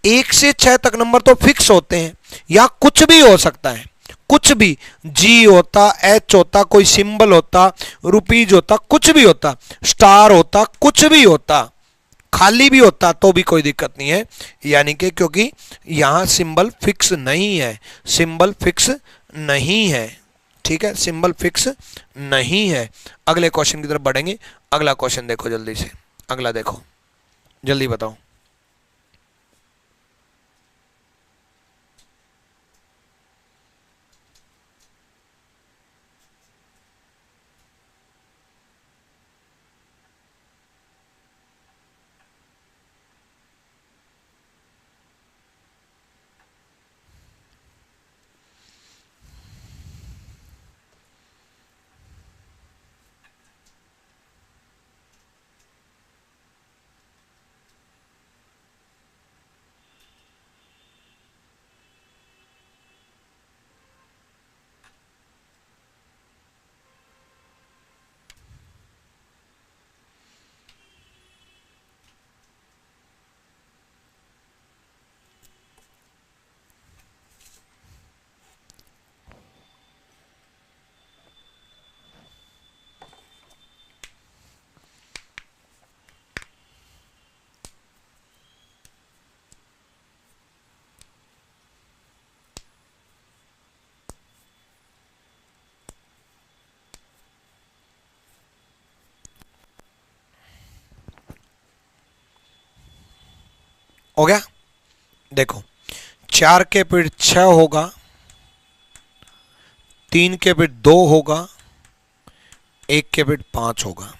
1 से 6 तक नंबर तो फिक्स होते हैं, या कुछ भी हो सकता है, कुछ भी। जी होता, एच होता, कोई सिंबल होता, रुपीज होता, कुछ भी होता, स्टार होता, कुछ भी होता, खाली भी होता तो भी कोई दिक्कत नहीं है। यानी कि क्योंकि यहां सिंबल फिक्स नहीं है, सिंबल फिक्स नहीं है। ठीक है, सिंबल फिक्स नहीं है। अगले क्वेश्चन की तरफ बढ़ेंगे। अगला क्वेश्चन देखो जल्दी से, अगला देखो, जल्दी बताओ। हो गया? देखो, 4 के पीठ 6 होगा, 3 के पीठ 2 होगा, 1 के पीठ 5 होगा।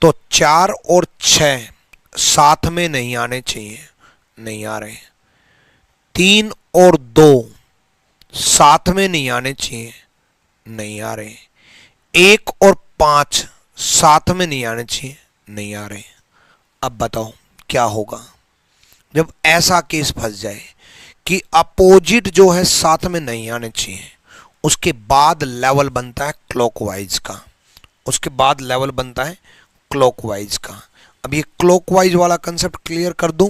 तो 4 और 6 साथ में नहीं आने चाहिए, नहीं आ रहे। 3 और 2 साथ में नहीं आने चाहिए, नहीं आ रहे। 1 और 5 साथ में नहीं आने चाहिए, नहीं आ रहे। अब बताओ क्या होगा जब ऐसा केस फंस जाए कि अपोजिट जो है साथ में नहीं आने चाहिए। उसके बाद लेवल बनता है क्लॉकवाइज का, उसके बाद लेवल बनता है क्लॉकवाइज का। अब ये क्लॉकवाइज वाला कंसेप्ट क्लियर कर दूं,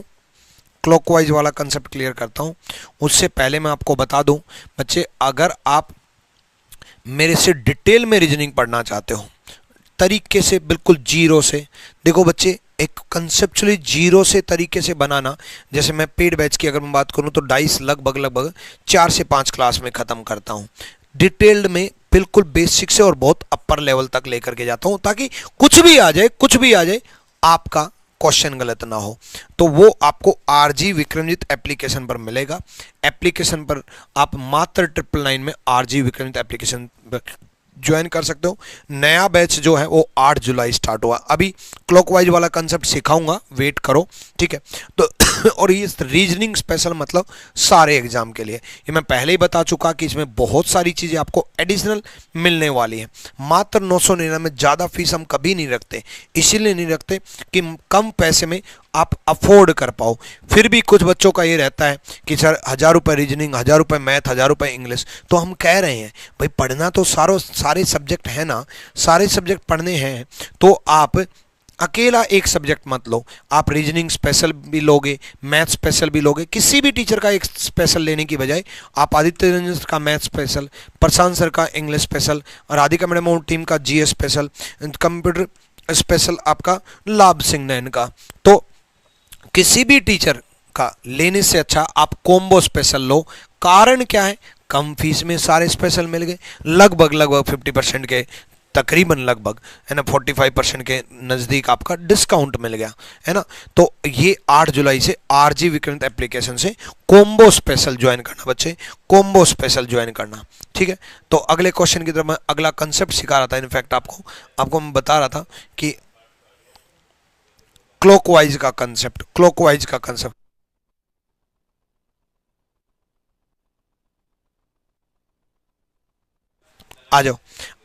क्लॉकवाइज वाला कंसेप्ट क्लियर करता हूं। उससे पहले मैं आपको बता दूं बच्चे, अगर आप मेरे से डिटेल में रीजनिंग पढ़ना चाहते हो, तरीके से बिल्कुल जीरो से, देखो बच्चे एक कंसेप्चुअली जीरो से तरीके से बनाना, जैसे मैं पेड बैच की अगर मैं बात करूं तो डाइस लगभग 4 से 5 क्लास में ख़त्म करता हूं। डिटेल्ड में बिल्कुल बेसिक से और बहुत अपर लेवल तक लेकर के जाता हूं, ताकि कुछ भी आ जाए, कुछ भी आ जाए, आपका क्वेश्चन गलत ना हो। तो वो आपको आरजी विक्रमजीत एप्लीकेशन पर मिलेगा। एप्लीकेशन पर आप मात्र 999 में आरजी विक्रमजीत एप्लीकेशन ज्वाइन कर सकते हो। नया बैच जो है वो 8 जुलाई स्टार्ट हुआ। अभी क्लॉकवाइज वाला कंसेप्ट सिखाऊंगा, वेट करो, ठीक है। तो और ये रीजनिंग स्पेशल मतलब सारे एग्जाम के लिए, ये मैं पहले ही बता चुका कि इसमें बहुत सारी चीज़ें आपको एडिशनल मिलने वाली हैं। मात्र 999 में, ज़्यादा फीस हम कभी नहीं रखते, इसीलिए नहीं रखते कि कम पैसे में आप अफोर्ड कर पाओ। फिर भी कुछ बच्चों का ये रहता है कि सर 1000 रुपये रीजनिंग, 1000 रुपये मैथ, 1000 रुपये इंग्लिश। तो हम कह रहे हैं भाई पढ़ना तो सारे सब्जेक्ट है ना, सारे सब्जेक्ट पढ़ने हैं, तो आप अकेला एक सब्जेक्ट मत लो। आप रीजनिंग स्पेशल भी लोगे, मैथ स्पेशल भी लोगे। किसी भी टीचर का एक स्पेशल लेने की बजाय आप आदित्य रंजन का मैथ स्पेशल, प्रशांत सर का इंग्लिश स्पेशल, राधिका मैडम और टीम का जीएस स्पेशल, कंप्यूटर स्पेशल आपका लाभ सिंह नैन का, तो किसी भी टीचर का लेने से अच्छा आप कॉम्बो स्पेशल लो। कारण क्या है? कम फीस में सारे स्पेशल मिल गए, लगभग 50% के, तकरीबन लगभग है ना 45% के नज़दीक आपका डिस्काउंट मिल गया है ना। तो ये 8 जुलाई से आरजी विक्रमजीत एप्लीकेशन से कॉम्बो स्पेशल ज्वाइन करना बच्चे, कॉम्बो स्पेशल ज्वाइन करना, ठीक है। तो अगले क्वेश्चन की तरफ मैं अगला कंसेप्ट सिखा रहा था। इनफैक्ट आपको मैं बता रहा था कि क्लॉकवाइज का कंसेप्ट आ जाओ।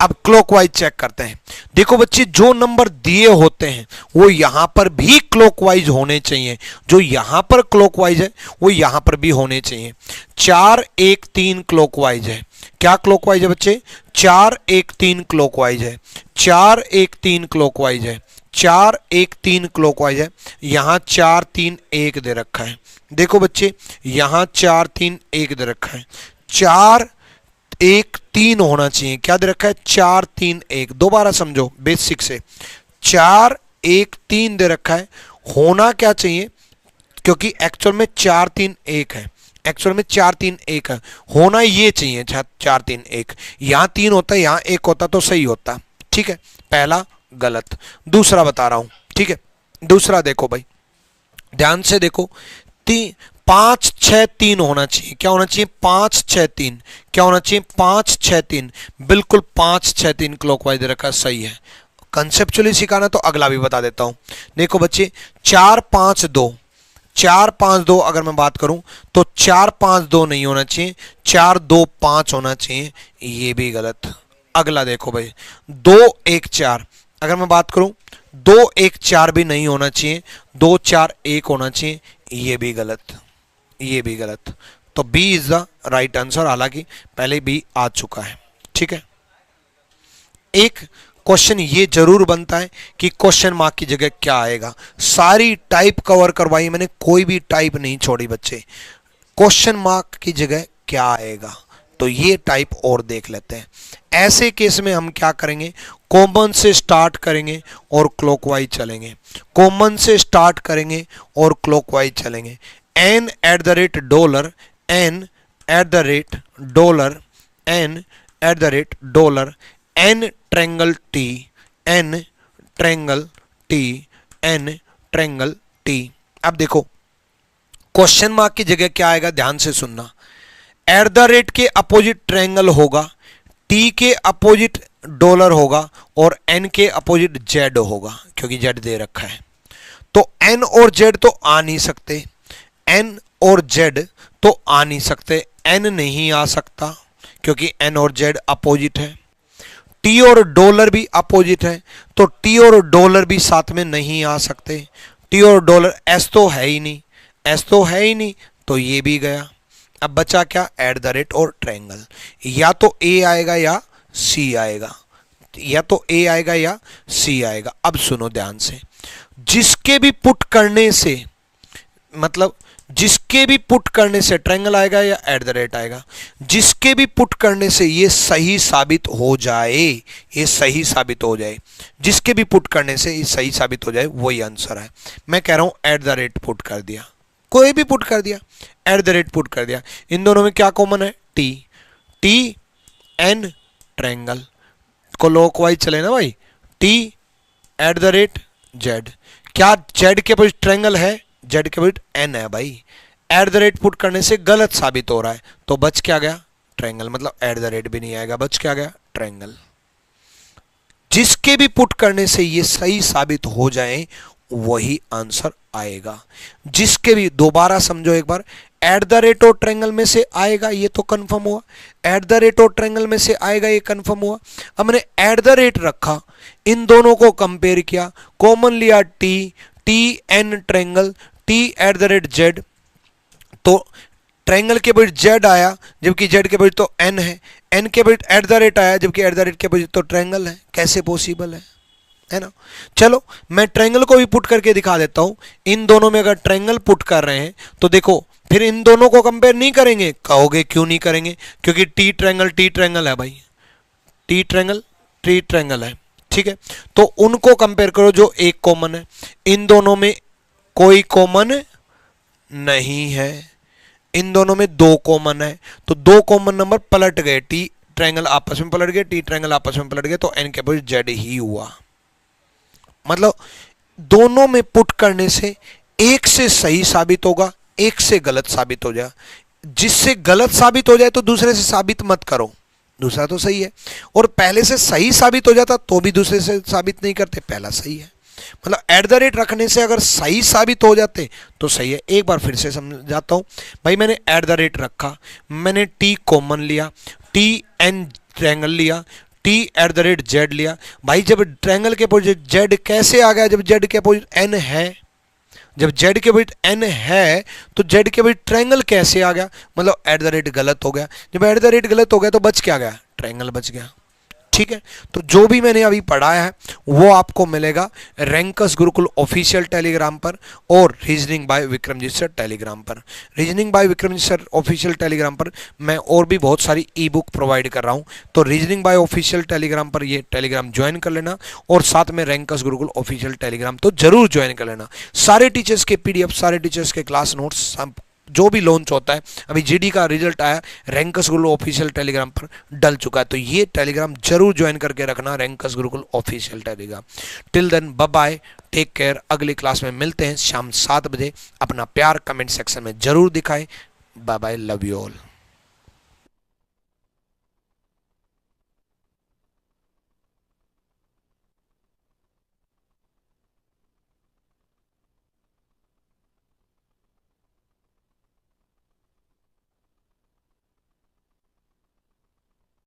अब क्लॉकवाइज चेक करते हैं। देखो बच्चे, जो नंबर दिए होते हैं वो यहां पर भी क्लॉकवाइज होने चाहिए। जो यहां पर क्लॉकवाइज है वो यहां पर भी होने चाहिए। 4 1 3 क्लॉकवाइज है। क्या क्लॉकवाइज है बच्चे? 4 1 3 क्लॉकवाइज है। 4 1 3 क्लॉकवाइज है। 4 1 3 क्लॉकवाइज है। यहां 4 3 1 दे रखा है। देखो बच्चे, यहां 4 3 1 दे रखा है। 4 1 3 होना चाहिए। क्या दे रखा है? 4 3 1। दोबारा समझो बेसिक से, 4 1 3 दे रखा है। होना क्या चाहिए? क्योंकि एक्चुअल में 4 3 1 है, एक्चुअल में 4 3 1 है, होना ये चाहिए 4 3 1, यहां 3 होता है, यहां 1 होता तो सही होता। ठीक है, पहला गलत। दूसरा बता रहा हूं, ठीक है, दूसरा देखो भाई, ध्यान से देखो, 5 6 3 होना चाहिए। क्या होना चाहिए? 5 6 3। क्या होना चाहिए? 5 6 3। बिल्कुल 5 6 3 क्लॉकवाइज रखा, सही है। कंसेप्चुअली सिखाना तो अगला भी बता देता हूं। देखो बच्चे, 4 5 2, 4 5 2 अगर मैं बात करूं तो 4 5 2 नहीं होना चाहिए, 4 2 5 होना चाहिए, ये भी गलत। अगला देखो भाई, 2 1 4, अगर मैं बात करूं 2 1 4 भी नहीं होना चाहिए, 2 4 1 होना चाहिए, ये भी गलत, ये भी गलत। तो B is the right answer, हालांकि पहले बी आ चुका है। ठीक है, एक क्वेश्चन ये जरूर बनता है कि क्वेश्चन मार्क की जगह क्या आएगा। सारी टाइप कवर करवाई मैंने, कोई भी टाइप नहीं छोड़ी बच्चे। क्वेश्चन मार्क की जगह क्या आएगा, तो ये टाइप और देख लेते हैं। ऐसे केस में हम क्या करेंगे, कॉमन से स्टार्ट करेंगे और क्लॉकवाइज चलेंगे, कॉमन से स्टार्ट करेंगे और क्लॉकवाइज चलेंगे। N at the rate dollar, N at the rate dollar, N at the rate dollar, N triangle T, N triangle T, N triangle T. अब देखो क्वेश्चन मार्क की जगह क्या आएगा, ध्यान से सुनना। एट द रेट के अपोजिट ट्रायंगल होगा, टी के अपोजिट डॉलर होगा और एन के अपोजिट जेड होगा, क्योंकि जेड दे रखा है। तो एन और जेड तो आ नहीं सकते, एन और जेड तो आ नहीं सकते, एन नहीं आ सकता क्योंकि एन और जेड अपोजिट है। टी और डॉलर भी अपोजिट है, तो टी और डॉलर भी साथ में नहीं आ सकते। टी और डॉलर, एस तो है ही नहीं, एस तो है ही नहीं, तो ये भी गया। अब बचा क्या, एट द रेट और ट्रायंगल। या तो ए आएगा या सी आएगा, या तो ए आएगा या सी आएगा। अब सुनो ध्यान से, जिसके भी पुट करने से, मतलब जिसके भी पुट करने से ट्रायंगल आएगा या एट द रेट आएगा, जिसके भी पुट करने से ये सही साबित हो जाए, ये सही साबित हो जाए, जिसके भी पुट करने से ये सही साबित हो जाए, वही आंसर है। मैं कह रहा हूं एट द रेट पुट कर दिया, कोई भी पुट कर दिया, एट द रेट पुट कर दिया। इन दोनों में क्या कॉमन है, T, T N triangle, clockwise चले ना भाई, T at the rate Z. क्या जेड के अपोजिट ट्रायंगल है, जेड के अपोजिट एन है भाई। एट द रेट पुट करने से गलत साबित हो रहा है, तो बच क्या गया, ट्रायंगल। मतलब एट द रेट भी नहीं आएगा, बच क्या गया, ट्रायंगल। जिसके भी पुट करने से ये सही साबित हो जाए वही आंसर आएगा। जिसके भी, दोबारा समझो एक बार, एट द रेट और ट्रायंगल में से आएगा ये तो कंफर्म हुआ, एट द रेट और ट्रायंगल में से आएगा ये कंफर्म हुआ। अब मैंने एट द रेट रखा, इन दोनों को कंपेयर किया, कॉमन लिया T, T N triangle, T at the rate Z, तो ट्रायंगल के अपोजिट जेड आया जबकि जेड के अपोजिट तो एन है, एन के अपोजिट एट द रेट आया जबकि एट द रेट के अपोजिट तो ट्रायंगल है। कैसे पॉसिबल है ना। चलो मैं ट्रायंगल को भी पुट करके दिखा देता हूं। इन दोनों में अगर ट्रायंगल पुट कर रहे हैं तो देखो, फिर इन दोनों को कंपेयर नहीं करेंगे, कहोगे क्यों नहीं करेंगे, क्योंकि टी ट्रायंगल है भाई, टी ट्रायंगल है। ठीक है, तो उनको कंपेयर करो जो एक कॉमन है। इन दोनों में कोई कॉमन नहीं है, इन दोनों में दो कॉमन है, तो दो कॉमन नंबर पलट गए, टी ट्रायंगल आपस में पलट गए, टी ट्रायंगल आपस में पलट गए, तो एन के अपोजिट जेड ही हुआ। मतलब दोनों में पुट करने से एक से सही साबित होगा, एक से गलत साबित हो जाए। जिससे गलत साबित हो जाए तो दूसरे से साबित मत करो, दूसरा तो सही है, और पहले से सही साबित हो जाता तो भी दूसरे से साबित नहीं करते, पहला सही है। मतलब एट द रेट रखने से अगर सही साबित हो जाते तो सही है। एक बार फिर से समझाता हूं भाई, मैंने एट द रेट रखा, मैंने टी कॉमन लिया, टी एन ट्रायंगल लिया, T at the rate Z लिया। भाई जब ट्रायंगल के अपोजिट जेड कैसे आ गया, जब जेड के अपोजिट एन है, जब जेड के अपोजिट एन है तो जेड के अपोजिट ट्रायंगल कैसे आ गया, मतलब एट द रेट गलत हो गया। जब एट द रेट गलत हो गया तो बच क्या गया, ट्रायंगल बच गया। ठीक है, तो जो भी मैंने अभी पढ़ाया है वो आपको मिलेगा रैंकस गुरुकुल ऑफिशियल टेलीग्राम पर और reasoning by Vikramjeet sir Telegram पर। Reasoning by Vikramjeet sir official Telegram पर मैं और भी बहुत सारी ई बुक प्रोवाइड कर रहा हूं, तो रीजनिंग बाय ऑफिशियल टेलीग्राम पर ये टेलीग्राम ज्वाइन कर लेना, और साथ में रैंकस गुरुकुल ऑफिशियल टेलीग्राम तो जरूर ज्वाइन कर लेना। सारे टीचर्स के PDF, सारे टीचर्स के क्लास नोट्स जो भी लॉन्च होता है, अभी जीडी का रिजल्ट आया, रैंकस गुरुकुल ऑफिशियल टेलीग्राम पर डल चुका है, तो ये टेलीग्राम जरूर ज्वाइन करके रखना, Ranks Gurukul official Telegram. Till then bye bye, take care, अगली क्लास में मिलते हैं शाम 7 बजे। अपना प्यार कमेंट सेक्शन में जरूर दिखाएं। Bye bye, love you all.